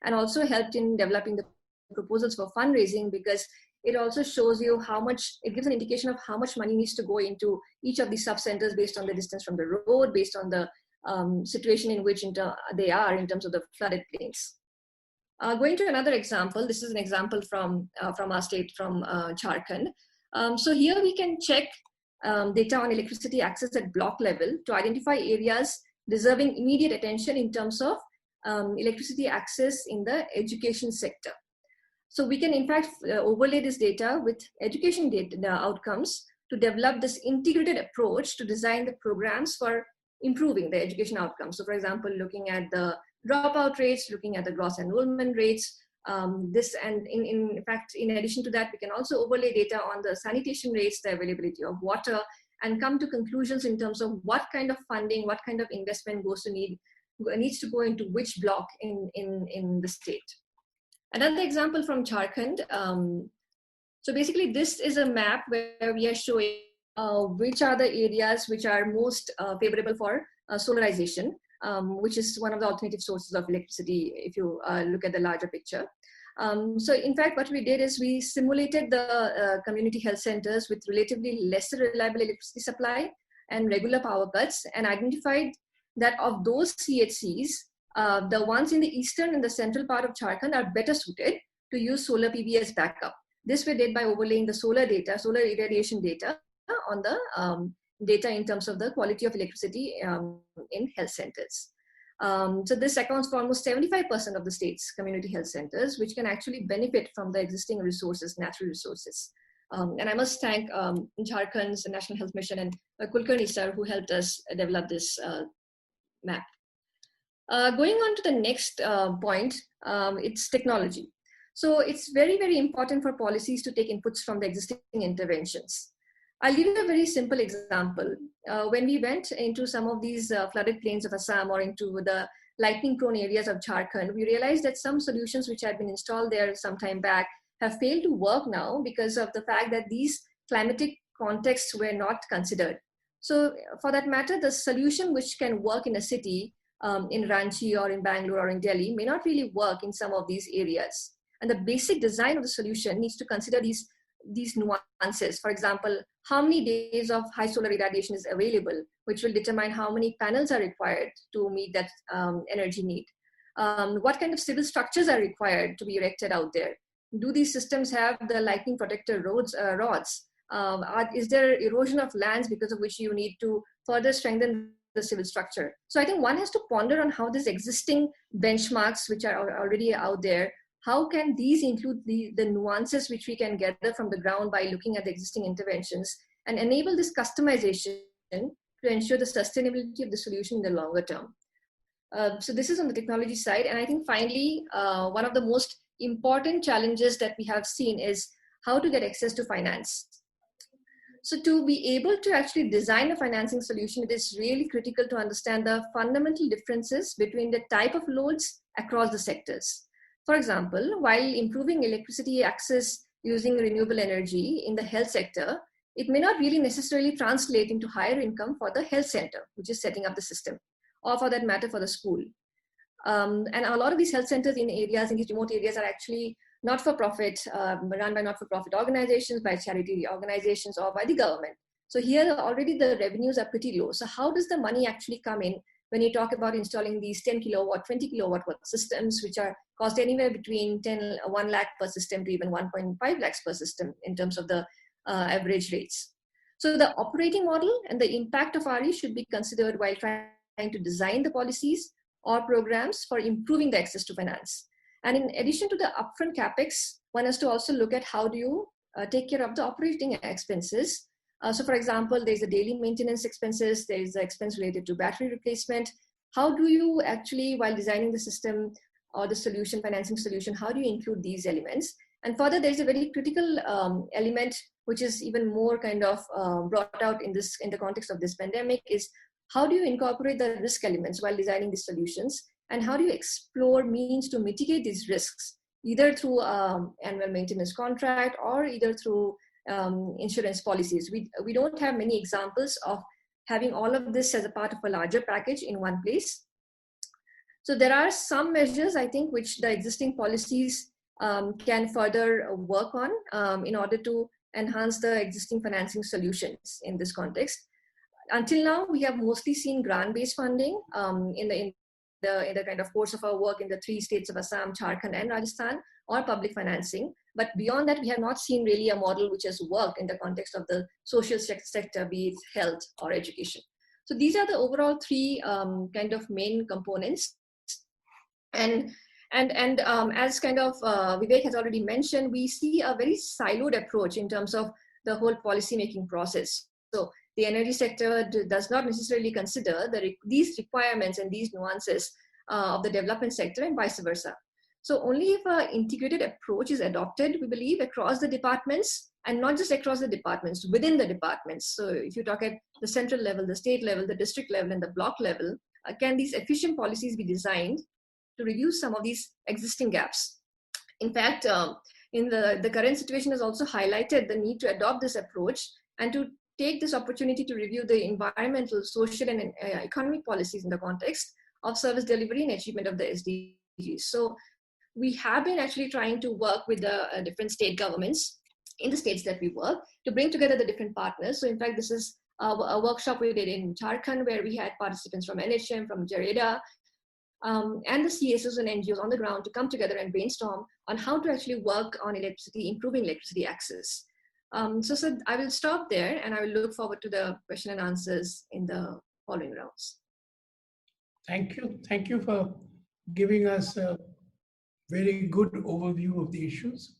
and also helped in developing the proposals for fundraising, because it also shows you how much, it gives an indication of how much money needs to go into each of these subcenters based on the distance from the road, based on the situation in which they are in terms of the flooded plains. Going to another example, this is an example from our state, from Jharkhand. So here we can check data on electricity access at block level to identify areas deserving immediate attention in terms of electricity access in the education sector. So we can in fact overlay this data with education data outcomes to develop this integrated approach to design the programs for improving the education outcomes. So for example, looking at the dropout rates, looking at the gross enrollment rates, in fact, in addition to that, we can also overlay data on the sanitation rates, the availability of water, and come to conclusions in terms of what kind of funding, what kind of investment needs to go into which block in the state. Another example from Jharkhand. So basically, this is a map where we are showing which are the areas which are most favorable for solarization, which is one of the alternative sources of electricity if you look at the larger picture. So in fact, what we did is we simulated the community health centers with relatively lesser reliable electricity supply and regular power cuts, and identified that of those CHCs, the ones in the eastern and the central part of Jharkhand are better suited to use solar PV as backup. This we did by overlaying the solar irradiation data on the data in terms of the quality of electricity in health centers. So this accounts for almost 75% of the state's community health centers, which can actually benefit from the existing resources, natural resources. And I must thank Jharkhand's National Health Mission and Kulkarni sir, who helped us develop this map. Going on to the next point, it's technology. So it's very, very important for policies to take inputs from the existing interventions. I'll give you a very simple example. When we went into some of these flooded plains of Assam or into the lightning-prone areas of Jharkhand, we realized that some solutions which had been installed there some time back have failed to work now because of the fact that these climatic contexts were not considered. So for that matter, the solution which can work in a city, in Ranchi or in Bangalore or in Delhi, may not really work in some of these areas. And the basic design of the solution needs to consider these nuances. For example, how many days of high solar irradiation is available, which will determine how many panels are required to meet that energy need. What kind of civil structures are required to be erected out there? Do these systems have the lightning protector rods? Is there erosion of lands because of which you need to further strengthen the civil structure. So I think one has to ponder on how these existing benchmarks, which are already out there, how can these include the nuances which we can gather from the ground by looking at the existing interventions and enable this customization to ensure the sustainability of the solution in the longer term. So this is on the technology side. And I think finally, one of the most important challenges that we have seen is how to get access to finance. So to be able to actually design a financing solution, it is really critical to understand the fundamental differences between the type of loads across the sectors. For example, while improving electricity access using renewable energy in the health sector, it may not really necessarily translate into higher income for the health center, which is setting up the system, or for that matter, for the school. And a lot of these health centers in these remote areas are actually not-for-profit, run by not-for-profit organizations, by charity organizations, or by the government. So here already the revenues are pretty low. So how does the money actually come in when you talk about installing these 10 kilowatt, 20 kilowatt systems, which are cost anywhere between 1 lakh per system to even 1.5 lakhs per system in terms of the average rates. So the operating model and the impact of RE should be considered while trying to design the policies or programs for improving the access to finance. And in addition to the upfront capex, one has to also look at how do you take care of the operating expenses. So for example, there's the daily maintenance expenses, there's the expense related to battery replacement. How do you actually, while designing the system or the solution, financing solution, how do you include these elements? And further, there's a very critical element, which is even more kind of brought out in the context of this pandemic, is how do you incorporate the risk elements while designing these solutions? And how do you explore means to mitigate these risks, either through annual maintenance contract or either through insurance policies? We don't have many examples of having all of this as a part of a larger package in one place. So there are some measures, I think, which the existing policies can further work on in order to enhance the existing financing solutions in this context. Until now, we have mostly seen grant-based funding in the kind of course of our work in the 3 states of Assam, Jharkhand, and Rajasthan, or public financing. But beyond that, we have not seen really a model which has worked in the context of the social sector, be it health or education. So these are the overall 3 kind of main components. And as kind of Vivek has already mentioned, we see a very siloed approach in terms of the whole policy-making process. So the energy sector does not necessarily consider these requirements and these nuances of the development sector, and vice versa. So only if an integrated approach is adopted, we believe, across the departments, and not just across the departments, within the departments. So if you talk at the central level, the state level, the district level, and the block level, can these efficient policies be designed to reduce some of these existing gaps? In fact, in the current situation has also highlighted the need to adopt this approach and to take this opportunity to review the environmental, social, and economic policies in the context of service delivery and achievement of the SDGs. So we have been actually trying to work with the different state governments in the states that we work to bring together the different partners. So in fact, this is a workshop we did in Jharkhand, where we had participants from NHM, from GRANULAR, and the CSOs and NGOs on the ground to come together and brainstorm on how to actually work on improving electricity access. So I will stop there, and I will look forward to the question and answers in the following rounds. Thank you. Thank you for giving us a very good overview of the issues.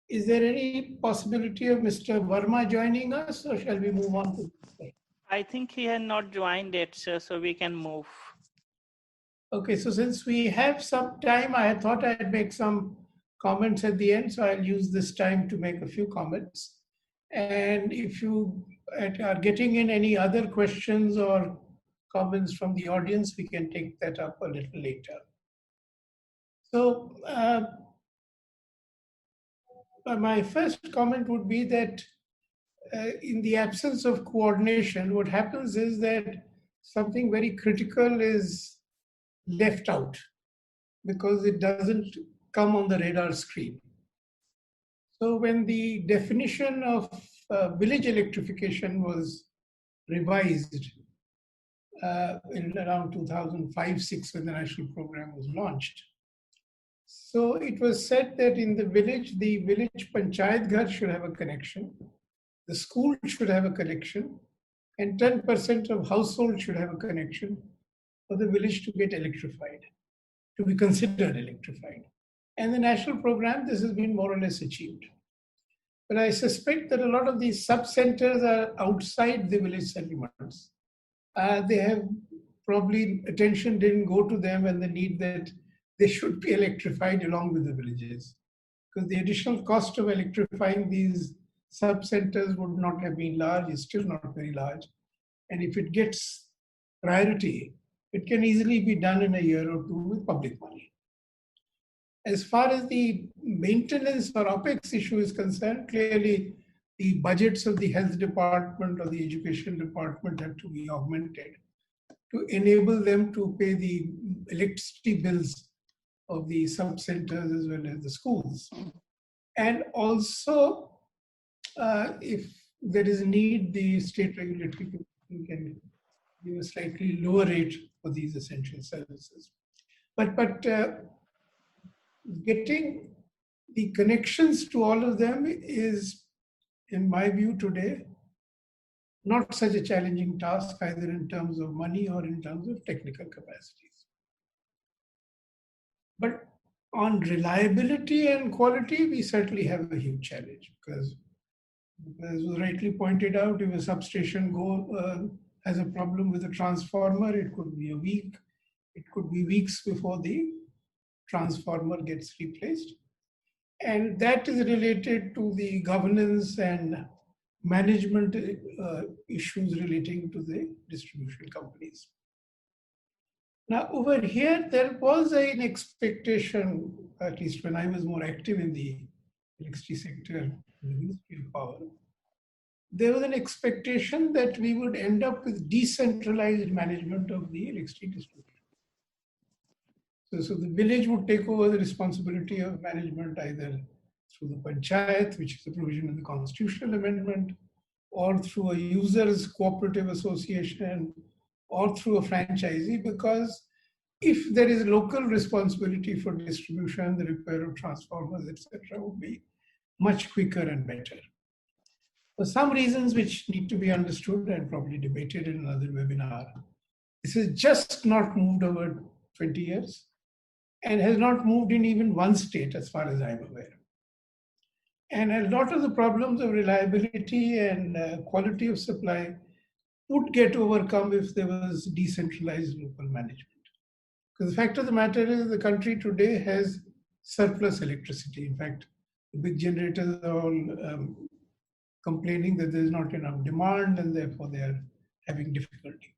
Is there any possibility of Mr. Verma joining us, or shall we move on to? I think he has not joined yet, sir, so we can move. Okay, so since we have some time, I thought I'd make some comments at the end, so I'll use this time to make a few comments. And if you are getting in any other questions or comments from the audience, we can take that up a little later. So my first comment would be that in the absence of coordination, what happens is that something very critical is left out because it doesn't come on the radar screen. So when the definition of village electrification was revised in around 2005-06 when the national program was launched, so it was said that in the village panchayat ghar should have a connection, the school should have a connection, and 10% of households should have a connection for the village to get electrified, to be considered electrified. And the national program, this has been more or less achieved. But I suspect that a lot of these sub-centers are outside the village settlements. They have probably, attention didn't go to them and the need that they should be electrified along with the villages. Because the additional cost of electrifying these sub-centers would not have been large, is still not very large. And if it gets priority, it can easily be done in a year or two with public money. As far as the maintenance or OPEX issue is concerned, clearly the budgets of the health department or the education department have to be augmented to enable them to pay the electricity bills of the sub-centers as well as the schools. And also, if there is a need, the state regulatory commission can give a slightly lower rate for these essential services. But getting the connections to all of them is, in my view today, not such a challenging task either in terms of money or in terms of technical capacities. But on reliability and quality, we certainly have a huge challenge because, as was rightly pointed out, if a substation has a problem with a transformer, it could be a week, it could be weeks before the transformer gets replaced. And that is related to the governance and management issues relating to the distribution companies. Now, over here, there was an expectation, at least when I was more active in the electricity sector, in the Ministry of Power, there was an expectation that we would end up with decentralized management of the electricity distribution. So the village would take over the responsibility of management either through the panchayat, which is a provision in the constitutional amendment, or through a users cooperative association, or through a franchisee, because if there is local responsibility for distribution, the repair of transformers, etc., would be much quicker and better. For some reasons which need to be understood and probably debated in another webinar, this has just not moved over 20 years and has not moved in even one state as far as I'm aware. And a lot of the problems of reliability and quality of supply would get overcome if there was decentralized local management. Because the fact of the matter is the country today has surplus electricity. In fact, the big generators are all complaining that there's not enough demand and therefore they are having difficulty.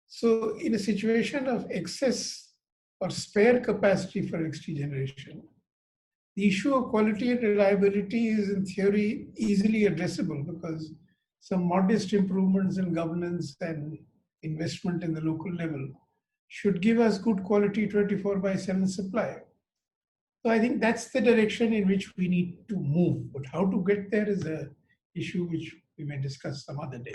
So in a situation of excess or spare capacity for electricity generation, the issue of quality and reliability is in theory easily addressable because some modest improvements in governance and investment in the local level should give us good quality 24/7 supply. So I think that's the direction in which we need to move. But how to get there is an issue which we may discuss some other day.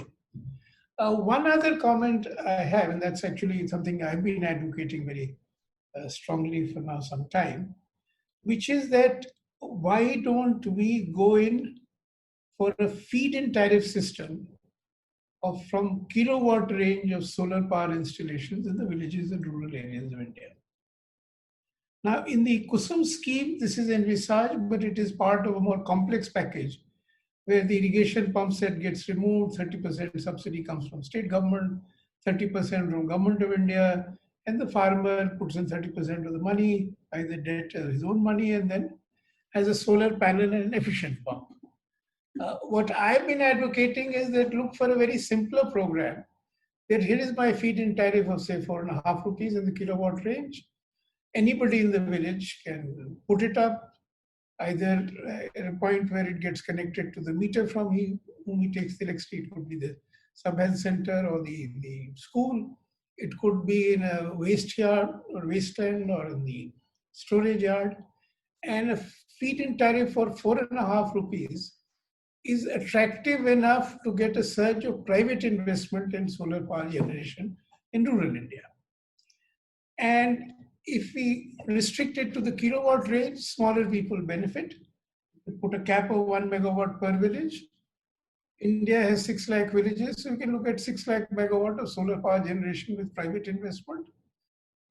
One other comment I have, and that's actually something I've been advocating very strongly for now some time, which is that why don't we go in for a feed-in tariff system from kilowatt range of solar power installations in the villages and rural areas of India. Now, in the Kusum scheme, this is envisaged, but it is part of a more complex package where the irrigation pump set gets removed, 30% subsidy comes from state government, 30% from government of India, and the farmer puts in 30% of the money, either debt or his own money, and then has a solar panel and an efficient pump. What I've been advocating is that look for a very simpler program. That here is my feed-in tariff of say 4.5 rupees in the kilowatt range. Anybody in the village can put it up, either at a point where it gets connected to the meter from whom he takes the electricity. It could be the sub-health center or the school. It could be in a waste yard or wasteland or in the storage yard. And a feed-in tariff for 4.5 rupees is attractive enough to get a surge of private investment in solar power generation in rural India. And if we restrict it to the kilowatt range, smaller people benefit. We put a cap of 1 megawatt per village. India has 6 lakh villages, so you can look at 6 lakh megawatt of solar power generation with private investment,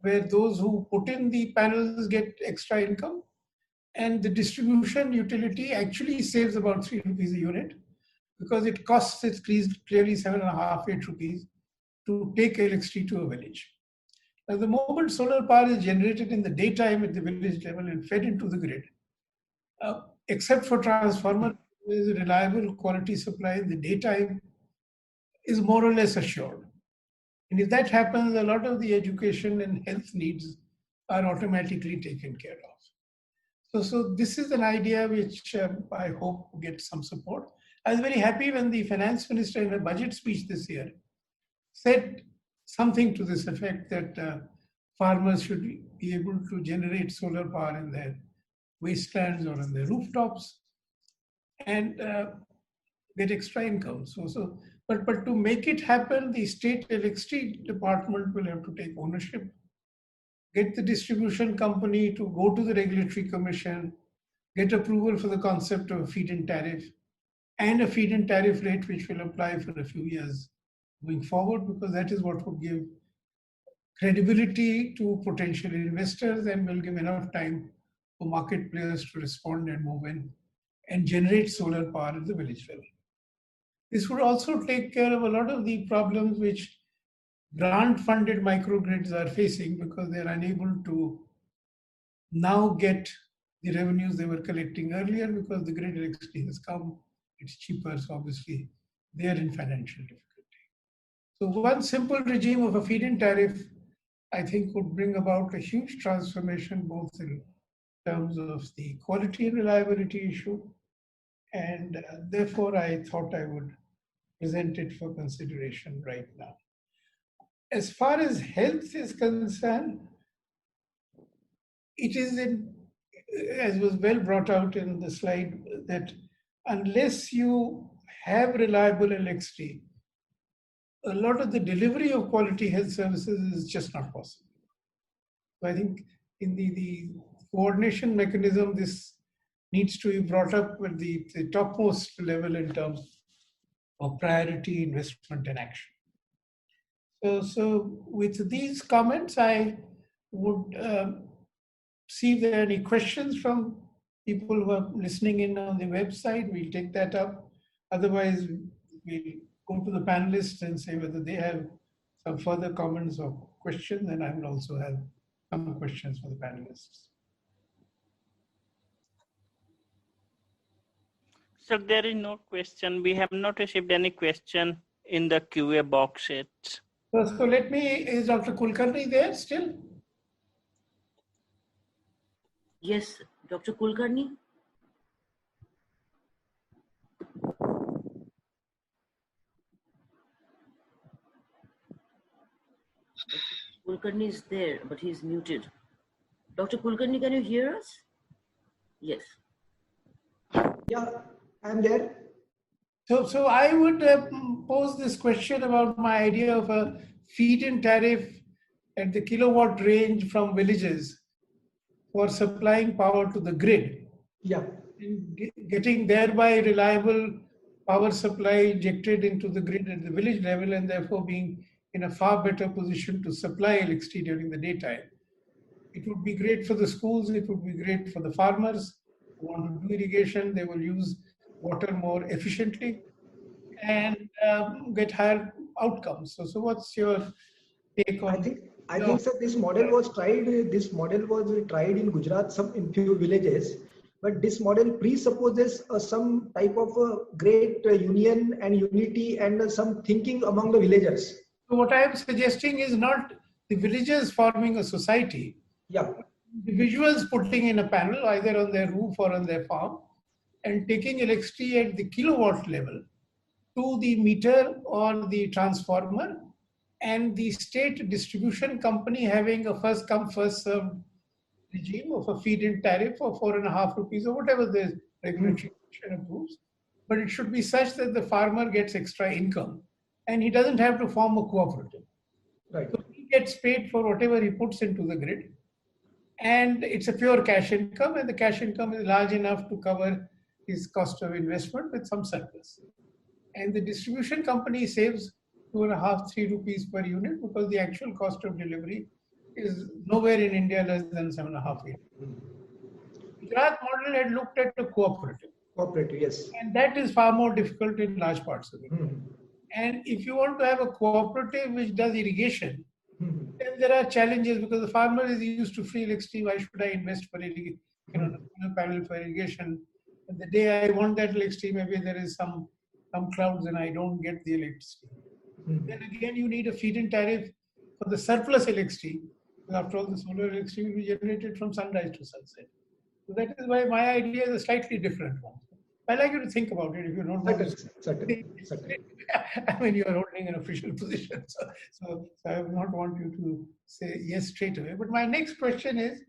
where those who put in the panels get extra income, and the distribution utility actually saves about 3 rupees a unit, because it costs its clearly 7.5, 8 rupees to take electricity to a village. Now, the moment solar power is generated in the daytime at the village level and fed into the grid, except for transformer, there is a reliable quality supply in the daytime is more or less assured. And if that happens, a lot of the education and health needs are automatically taken care of. So this is an idea which I hope gets some support. I was very happy when the finance minister in her budget speech this year said something to this effect, that farmers should be able to generate solar power in their wastelands or on their rooftops and get extra income. But to make it happen, the state electricity department will have to take ownership, get the distribution company to go to the regulatory commission, get approval for the concept of a feed-in tariff, and a feed-in tariff rate which will apply for a few years going forward, because that is what would give credibility to potential investors and will give enough time for market players to respond and move in and generate solar power at the village level. This would also take care of a lot of the problems which grant-funded microgrids are facing, because they're unable to now get the revenues they were collecting earlier, because the grid electricity has come, it's cheaper, so obviously they are in financial difficulty. So one simple regime of a feed-in tariff, I think, would bring about a huge transformation, both in terms of the quality and reliability issue, and therefore I thought I would present it for consideration right now. As far as health is concerned, it is, as was well brought out in the slide, that unless you have reliable electricity, a lot of the delivery of quality health services is just not possible. So I think in the coordination mechanism, this needs to be brought up at the topmost level in terms of priority, investment, and action. So with these comments, I would see if there are any questions from people who are listening in on the website. We'll take that up. Otherwise, we'll go to the panelists and say whether they have some further comments or questions, and I will also have some questions for the panelists. So there is no question. We have not received any question in the QA box yet. So let me, is Dr. Kulkarni there still? Yes, Dr. Kulkarni. Kulkarni is there, but he's muted. Dr. Kulkarni, can you hear us? Yes. Yeah, I'm there. So I would pose this question about my idea of a feed-in tariff at the kilowatt range from villages for supplying power to the grid. Yeah. And getting thereby reliable power supply injected into the grid at the village level, and therefore being in a far better position to supply electricity during the daytime. It would be great for the schools, it would be great for the farmers who want to do irrigation. They will use water more efficiently and get higher outcomes. So what's your take on? I think sir, this model was tried. This model was tried in Gujarat, in few villages, but this model presupposes some type of great union and unity and some thinking among the villagers. So what I am suggesting is not the villagers forming a society. Yeah. Individuals putting in a panel either on their roof or on their farm and taking electricity at the kilowatt level to the meter or the transformer, and the state distribution company having a first come first served regime of a feed-in tariff of 4.5 rupees or whatever the regulatory commission approves. But it should be such that the farmer gets extra income and he doesn't have to form a cooperative. Right. So he gets paid for whatever he puts into the grid, and it's a pure cash income, and the cash income is large enough to cover his cost of investment with some surplus. And the distribution company saves 2.5, 3 rupees per unit because the actual cost of delivery is nowhere in India less than 7.5, 8. Gujarat model had looked at a cooperative. Cooperative, yes. And that is far more difficult in large parts of India. And if you want to have a cooperative which does irrigation, then there are challenges because the farmer is used to free electricity. Why should I invest for irrigation, solar panel for irrigation? And the day I want that electricity, maybe there is some clouds and I don't get the electricity. Then again, you need a feed-in tariff for the surplus electricity. After all, the solar electricity will be generated from sunrise to sunset. So that is why my idea is a slightly different one. I'd like you to think about it if you don't want to. Certainly. I mean, you are holding an official position, so I will not want you to say yes straight away. But my next question is,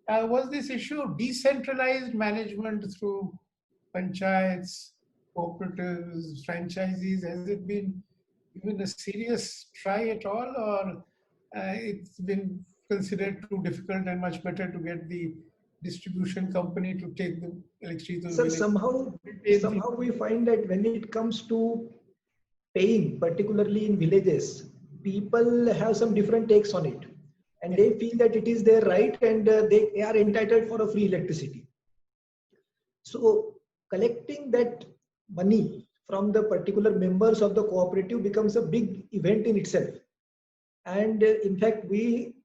was this issue of decentralized management through panchayats, cooperatives, franchisees, has it been given a serious try at all, or it's been considered too difficult and much better to get the distribution company to take the electricity to the village? Somehow we find that when it comes to paying, particularly in villages, people have some different takes on it. And they feel that it is their right and they are entitled for a free electricity. So collecting that money from the particular members of the cooperative becomes a big event in itself. And in fact, we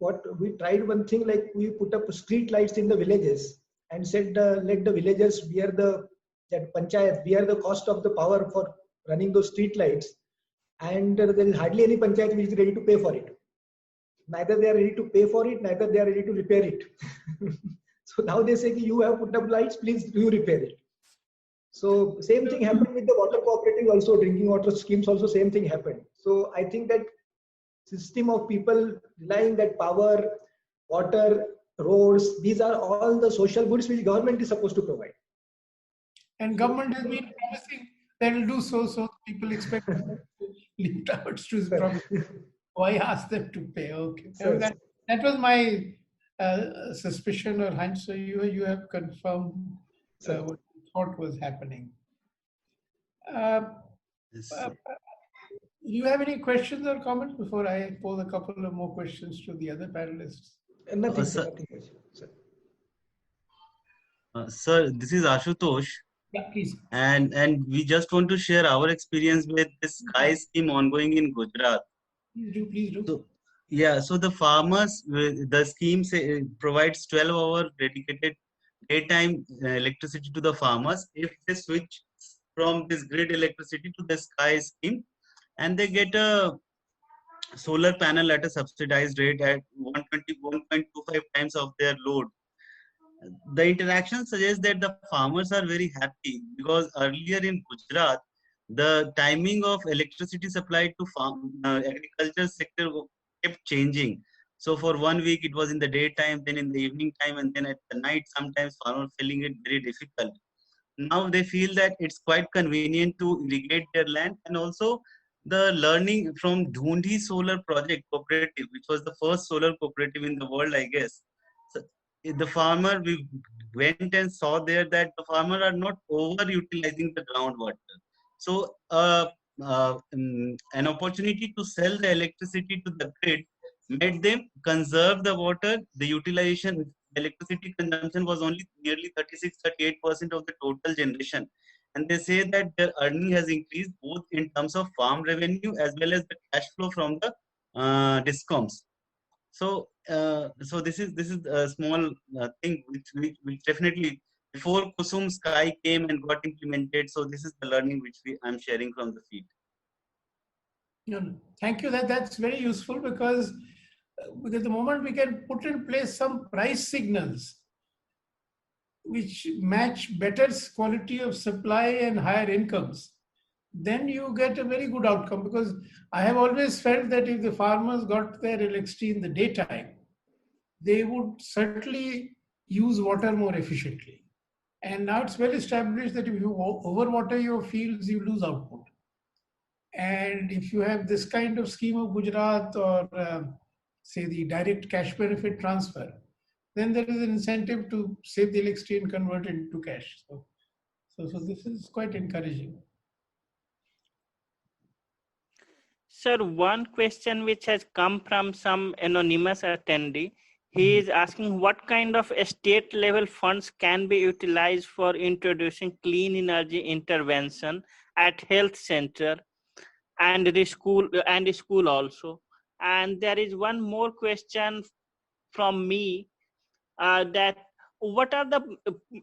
tried one thing, like we put up street lights in the villages and said, let the villagers bear that panchayat bear the cost of the power for running those street lights. And there is hardly any panchayat which is ready to pay for it. Neither they are ready to pay for it, neither they are ready to repair it. So now they say, you have put up lights, please do repair it. So same thing happened with the water cooperative also, drinking water schemes also, same thing happened. So I think that system of people relying that power, water, roads, these are all the social goods which government is supposed to provide. And government has been promising that will do so people expect them to leave towers to the promise. Why ask them to pay? Okay. So that was my suspicion or hunch. So you have confirmed what you thought was happening. Do you have any questions or comments before I pose a couple of more questions to the other panelists? Nothing, sir. Sir. Sir, this is Ashutosh. Yeah, please. And we just want to share our experience with this Sky scheme ongoing in Gujarat. Please do. So the farmers, the scheme provides 12-hour dedicated daytime electricity to the farmers if they switch from this grid electricity to the Sky scheme, and they get a solar panel at a subsidized rate at 1.25 times of their load. The interaction suggests that the farmers are very happy because earlier in Gujarat, the timing of electricity supplied to agriculture sector kept changing. So for 1 week it was in the daytime, then in the evening time, and then at the night. Sometimes farmers feeling it very difficult. Now they feel that it's quite convenient to irrigate their land, and also the learning from Dhundi Solar Project Cooperative, which was the first solar cooperative in the world, I guess. So the farmer, we went and saw there that the farmer are not over-utilizing the groundwater. So an opportunity to sell the electricity to the grid made them conserve the water. The utilization, electricity consumption was only nearly 36-38% of the total generation. And they say that their earning has increased both in terms of farm revenue as well as the cash flow from the discoms. So this is a small thing which definitely, before Kusum Sky came and got implemented. So this is the learning which I'm sharing from the field. Thank you. That's very useful because the moment we can put in place some price signals which match better quality of supply and higher incomes, then you get a very good outcome. Because I have always felt that if the farmers got their electricity in the daytime, they would certainly use water more efficiently. And now it's well established that if you overwater your fields, you lose output. And if you have this kind of scheme of Gujarat or say the direct cash benefit transfer, then there is an incentive to save the electricity and convert it into cash. So this is quite encouraging. Sir, one question which has come from some anonymous attendee. He is asking what kind of state level funds can be utilized for introducing clean energy intervention at health center and the school also. And there is one more question from me, that what are the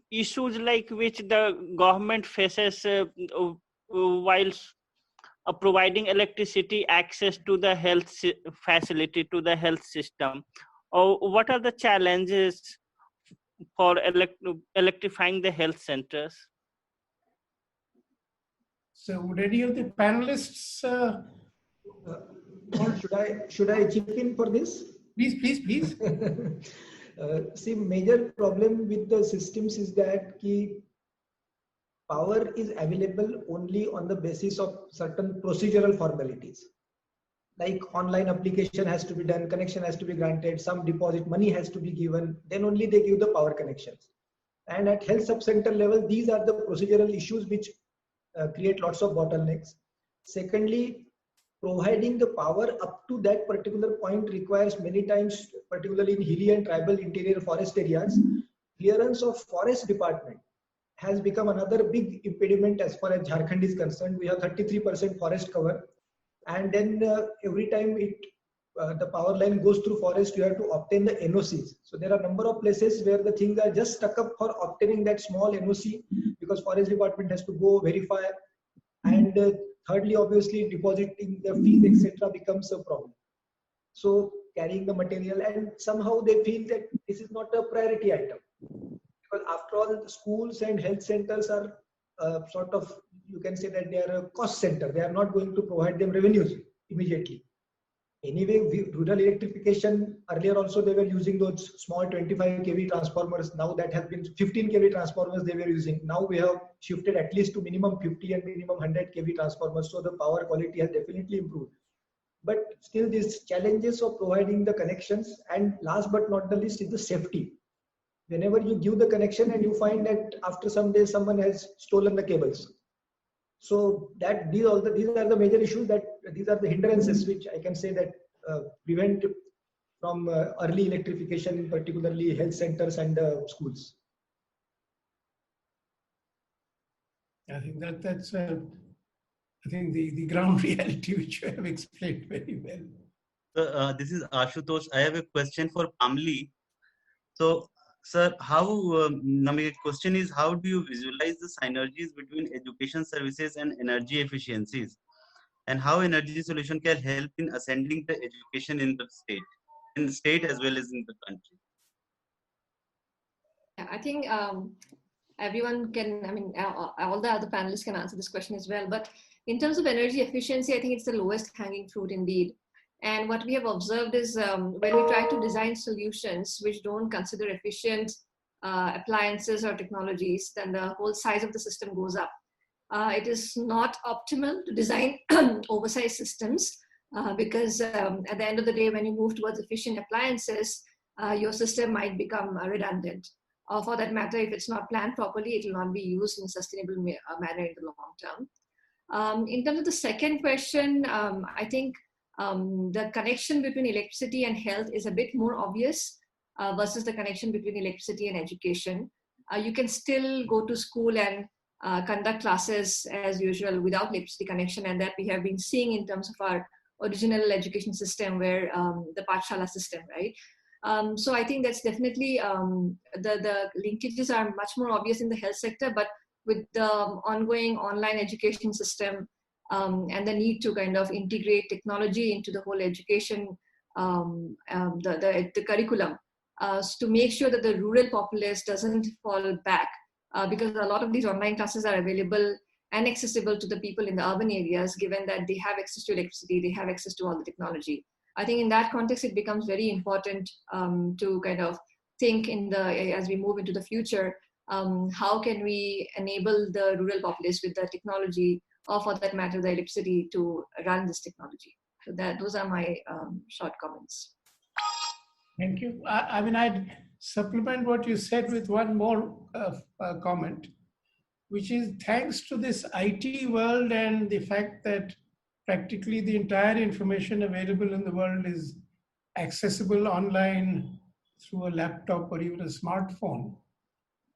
issues like which the government faces while providing electricity access to the health facility, to the health system, or what are the challenges for electrifying the health centers? So would any of the panelists should I chip in for this? Please. See, major problem with the systems is that power is available only on the basis of certain procedural formalities. Like online application has to be done, connection has to be granted, some deposit money has to be given, then only they give the power connections. And at health sub-center level, these are the procedural issues which create lots of bottlenecks. Secondly, providing the power up to that particular point requires many times, particularly in hilly and tribal interior forest areas, clearance of forest department has become another big impediment as far as Jharkhand is concerned. We have 33% forest cover, and then every time the power line goes through forest, you have to obtain the NOCs. So there are a number of places where the things are just stuck up for obtaining that small NOC because forest department has to go verify. And thirdly, obviously, depositing the fees, etc., becomes a problem. So carrying the material, and somehow they feel that this is not a priority item. Because after all, the schools and health centers are sort of, you can say that they are a cost center. They are not going to provide them revenues immediately. Anyway, rural electrification, earlier also they were using those small 25 kV transformers. Now that has been 15 kV transformers they were using. Now we have shifted at least to minimum 50 and minimum 100 kV transformers. So the power quality has definitely improved. But still these challenges of providing the connections, and last but not the least is the safety. Whenever you give the connection and you find that after some days someone has stolen the cables. So that these are the major issues, that these are the hindrances which I can say that prevent from early electrification, particularly health centers and schools. I think that's I think the ground reality which you have explained very well. So, this is Ashutosh. I have a question for Pamli. So, sir, my question is, how do you visualize the synergies between education services and energy efficiencies, and how energy solution can help in ascending the education in the state as well as in the country? Yeah, I think everyone can, all the other panelists can answer this question as well. But in terms of energy efficiency, I think it's the lowest hanging fruit indeed. And what we have observed is when we try to design solutions which don't consider efficient appliances or technologies, then the whole size of the system goes up. It is not optimal to design oversized systems because at the end of the day, when you move towards efficient appliances, your system might become redundant. Or for that matter, if it's not planned properly, it will not be used in a sustainable manner in the long term. In terms of the second question, I think the connection between electricity and health is a bit more obvious versus the connection between electricity and education. You can still go to school and conduct classes as usual without electricity connection, and that we have been seeing in terms of our original education system, where the Pathshala system, right? So I think that's definitely, the linkages are much more obvious in the health sector, but with the ongoing online education system and the need to kind of integrate technology into the whole education, the curriculum, to make sure that the rural populace doesn't fall back, because a lot of these online classes are available and accessible to the people in the urban areas, given that they have access to electricity, they have access to all the technology. I think in that context, it becomes very important to kind of think as we move into the future, how can we enable the rural populace with the technology, or for that matter, the electricity to run this technology. So those are my short comments. Thank you. I'd supplement what you said with one more comment, which is thanks to this IT world and the fact that practically the entire information available in the world is accessible online through a laptop or even a smartphone.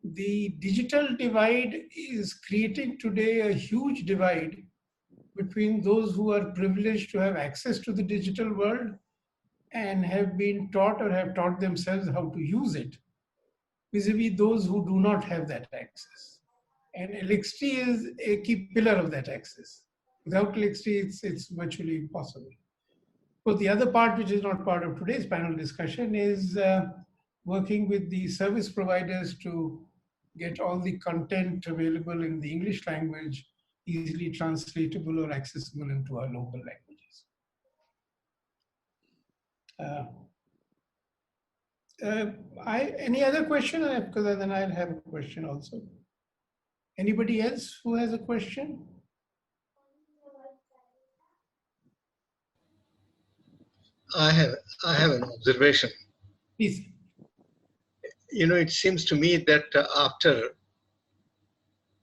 The digital divide is creating today a huge divide between those who are privileged to have access to the digital world and have been taught or have taught themselves how to use it, vis-a-vis those who do not have that access. And ELECTRIFY is a key pillar of that access. Without ELECTRIFY, it's virtually impossible. But the other part, which is not part of today's panel discussion, is working with the service providers to get all the content available in the English language easily translatable or accessible into our local languages. Any other question? Because then I'll have a question also. Anybody else who has a question? I have an observation. Please. You know, it seems to me that after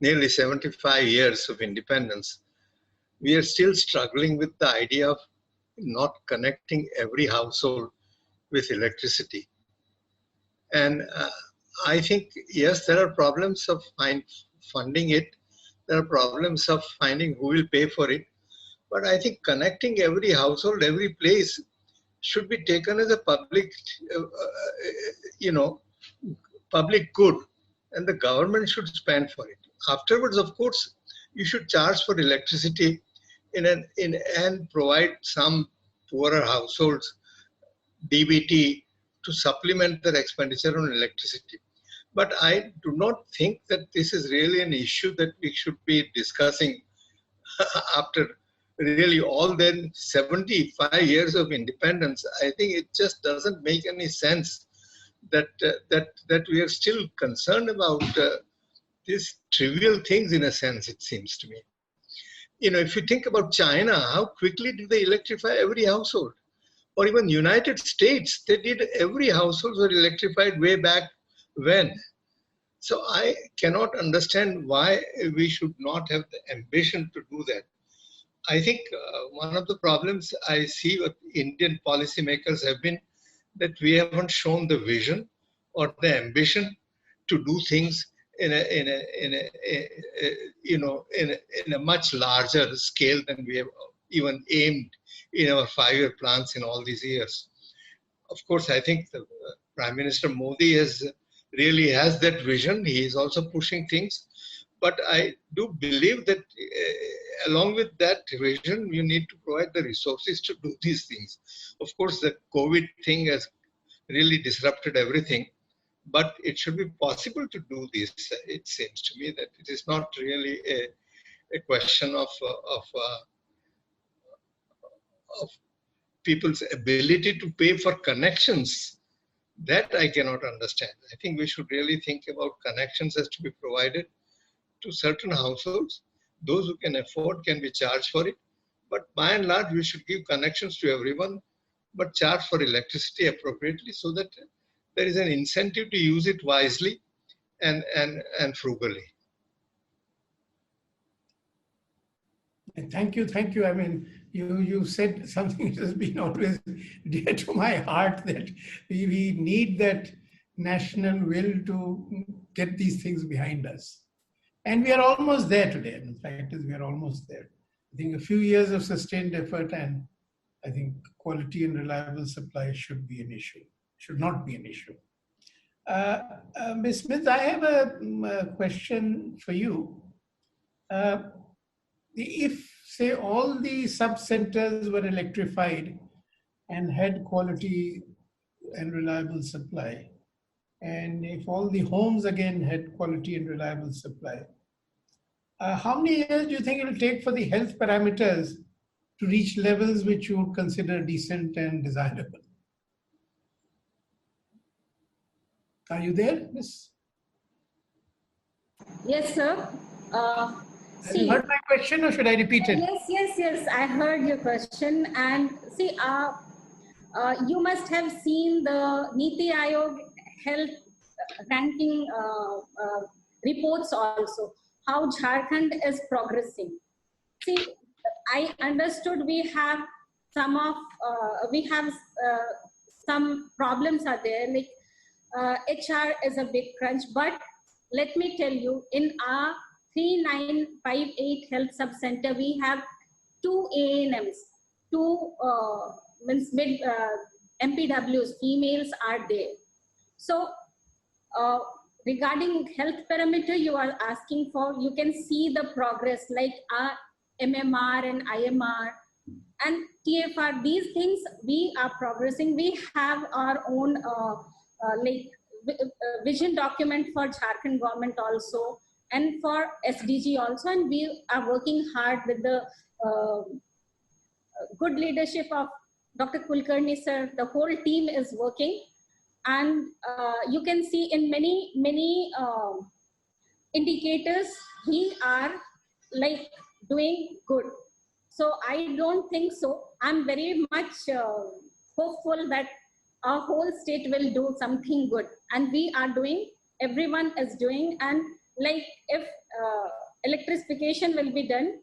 nearly 75 years of independence, we are still struggling with the idea of not connecting every household with electricity. And I think, yes, there are problems of funding it. There are problems of finding who will pay for it. But I think connecting every household, every place should be taken as a public, public good, and the government should spend for it. Afterwards, of course, you should charge for electricity and provide some poorer households DBT to supplement their expenditure on electricity. But I do not think that this is really an issue that we should be discussing after really all then 75 years of independence. I think it just doesn't make any sense that we are still concerned about these trivial things, in a sense, it seems to me. You know, if you think about China, how quickly did they electrify every household? Or even United States, they did every household were electrified way back when. So I cannot understand why we should not have the ambition to do that. I think one of the problems I see with Indian policymakers have been that we haven't shown the vision or the ambition to do things in a much larger scale than we have even aimed in our 5-year plans in all these years. Of course, I think the Prime Minister Modi really has that vision. He is also pushing things. But I do believe that along with that vision, you need to provide the resources to do these things. Of course, the COVID thing has really disrupted everything, but it should be possible to do this. It seems to me that it is not really a question of people's ability to pay for connections. That I cannot understand. I think we should really think about connections as to be provided to certain households. Those who can afford can be charged for it. But by and large, we should give connections to everyone, but charge for electricity appropriately so that there is an incentive to use it wisely and frugally. Thank you. I mean, you said something that has been always dear to my heart, that we need that national will to get these things behind us. And we are almost there today. And the fact is, we are almost there. I think a few years of sustained effort, and I think quality and reliable supply should be an issue, should not be an issue. Ms. Smith, I have a question for you. If, say, all the sub-centers were electrified and had quality and reliable supply, and if all the homes again had quality and reliable supply, how many years do you think it will take for the health parameters to reach levels which you would consider decent and desirable? Are you there, Miss? Yes, sir. Have you heard my question, or should I repeat it? Yes. I heard your question. And see, you must have seen the Niti Aayog health ranking reports also, how Jharkhand is progressing. See, I understood we have some problems are there, like HR is a big crunch, but let me tell you, in our 3958 Health Sub Center, we have 2 ANMs, 2 MPWs, females are there. So regarding health parameter you are asking for, you can see the progress like our MMR and IMR and TFR. These things we are progressing. We have our own vision document for Jharkhand government also, and for SDG also, and we are working hard with the good leadership of Dr. Kulkarni sir. The whole team is working, and you can see in many indicators we are like doing good. So I don't think so. I'm very much hopeful that our whole state will do something good, and we are doing, everyone is doing, and like if electrification will be done,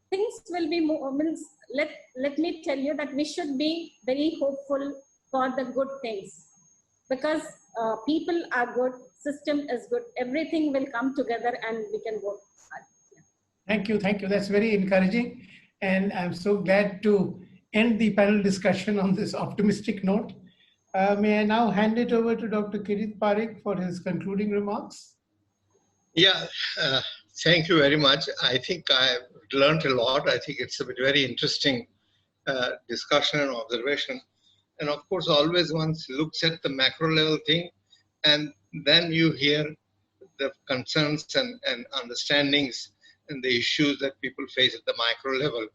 things will be more, let me tell you that we should be very hopeful for the good things, because people are good, system is good, everything will come together and we can work hard. Thank you, thank you. That's very encouraging. And I'm so glad to end the panel discussion on this optimistic note. May I now hand it over to Dr. Kirit Parekh for his concluding remarks? Yeah, thank you very much. I think I've learned a lot. I think it's a very interesting discussion and observation. And of course, always one looks at the macro level thing, and then you hear the concerns and understandings and the issues that people face at the micro level.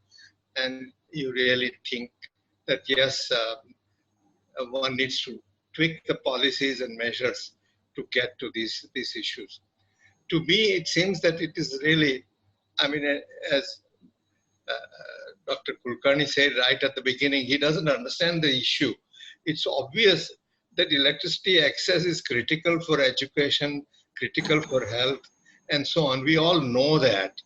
And you really think that, yes, one needs to tweak the policies and measures to get to these issues. To me, it seems that it is really, I mean, as Dr. Kulkarni said right at the beginning, he doesn't understand the issue. It's obvious that electricity access is critical for education, critical for health, and so on. We all know that.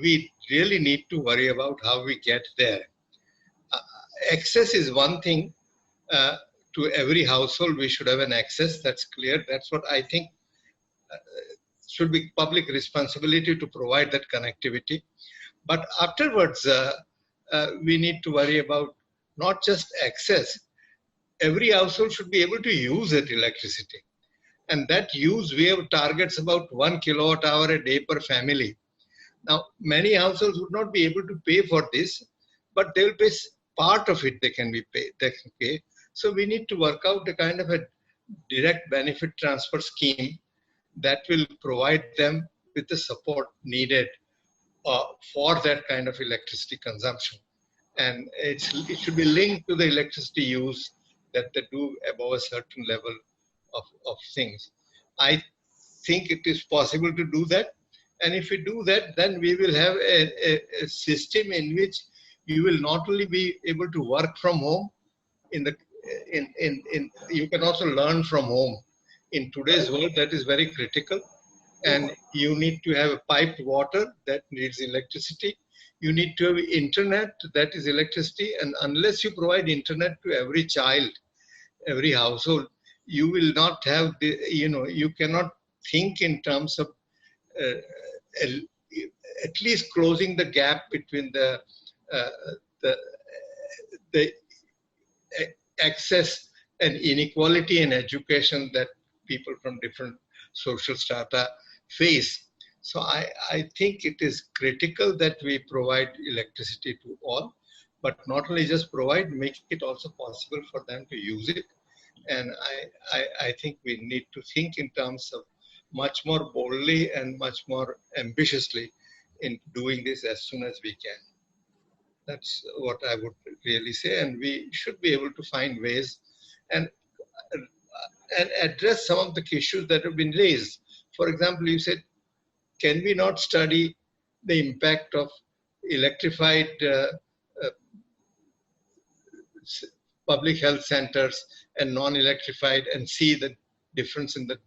We really need to worry about how we get there. Access is one thing. To every household, we should have an access. That's clear. That's what I think should be public responsibility to provide that connectivity. But afterwards, we need to worry about not just access. Every household should be able to use that electricity. And that use, we have targets about 1 kilowatt hour a day per family. Now, many households would not be able to pay for this, but they will pay part of it. They can pay. So we need to work out a kind of a direct benefit transfer scheme that will provide them with the support needed for that kind of electricity consumption. And it should be linked to the electricity use that they do above a certain level of things. I think it is possible to do that. And if we do that, then we will have a system in which you will not only be able to work from home, you can also learn from home. In today's world, that is very critical. And you need to have piped water that needs electricity. You need to have internet that is electricity. And unless you provide internet to every child, every household, you will not have the, you cannot think in terms of at least closing the gap between the access and inequality in education that people from different social strata face. So I think it is critical that we provide electricity to all, but not only just provide, make it also possible for them to use it. And I think we need to think in terms of much more boldly and much more ambitiously in doing this as soon as we can. That's what I would really say. And we should be able to find ways and address some of the issues that have been raised. For example, you said, can we not study the impact of electrified public health centers and non-electrified and see the difference in the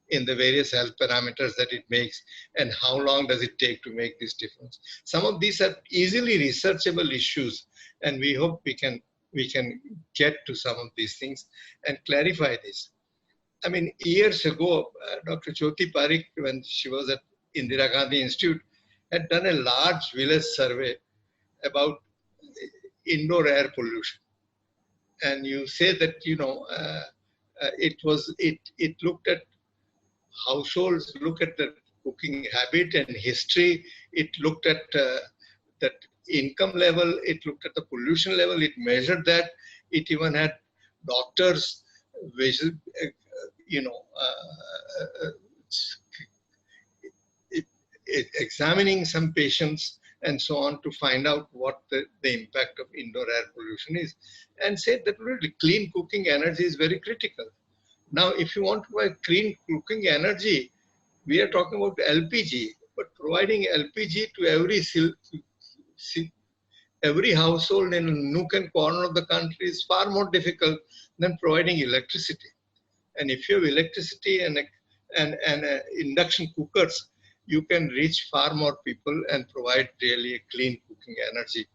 in the various health parameters that it makes, and how long does it take to make this difference. Some of these are easily researchable issues, and we hope we can get to some of these things and clarify this. I mean, years ago, Dr. Jyoti Parikh, when she was at Indira Gandhi Institute, had done a large village survey about indoor air pollution. And you say that, it looked at households, look at the cooking habit and history. It looked at that income level. It looked at the pollution level. It measured that. It even had doctors, examining some patients and so on to find out what the impact of indoor air pollution is, and said that really clean cooking energy is very critical. Now, if you want to buy clean cooking energy, we are talking about LPG, but providing LPG to every household in a nook and corner of the country is far more difficult than providing electricity. And if you have electricity and induction cookers, you can reach far more people and provide really a clean cooking energy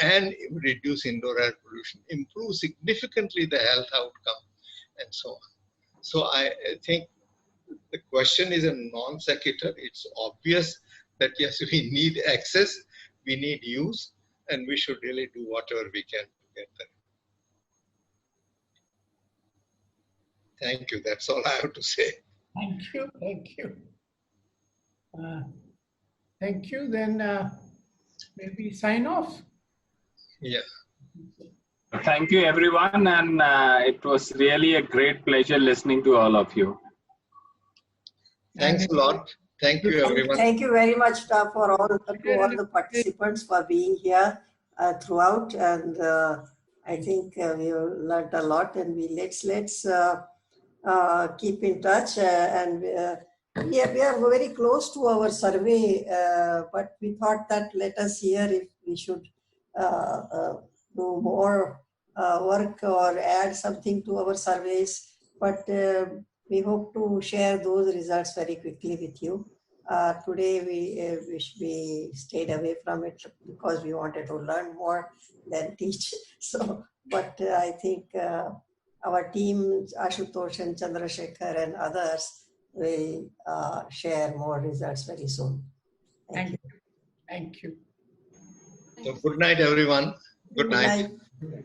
and reduce indoor air pollution, improve significantly the health outcome, and so on. So I think the question is a non sequitur. It's obvious that yes, we need access, we need use, and we should really do whatever we can to get there. Thank you. That's all I have to say. Thank you. Thank you. Thank you. Then maybe sign off. Yeah. Thank you, everyone. And it was really a great pleasure listening to all of you. Thanks a lot. Thank you, everyone. Thank you very much for all the participants for being here throughout. And I think we learned a lot. And let's keep in touch. We are very close to our survey, but we thought that let us hear if we should do more work or add something to our surveys. But we hope to share those results very quickly with you. Today we stayed away from it because we wanted to learn more than teach. So, but I think our team, Ashutosh and Chandrasekhar and others, will share more results very soon. Thank you. Thank you. So good night, everyone. Good night. Good night.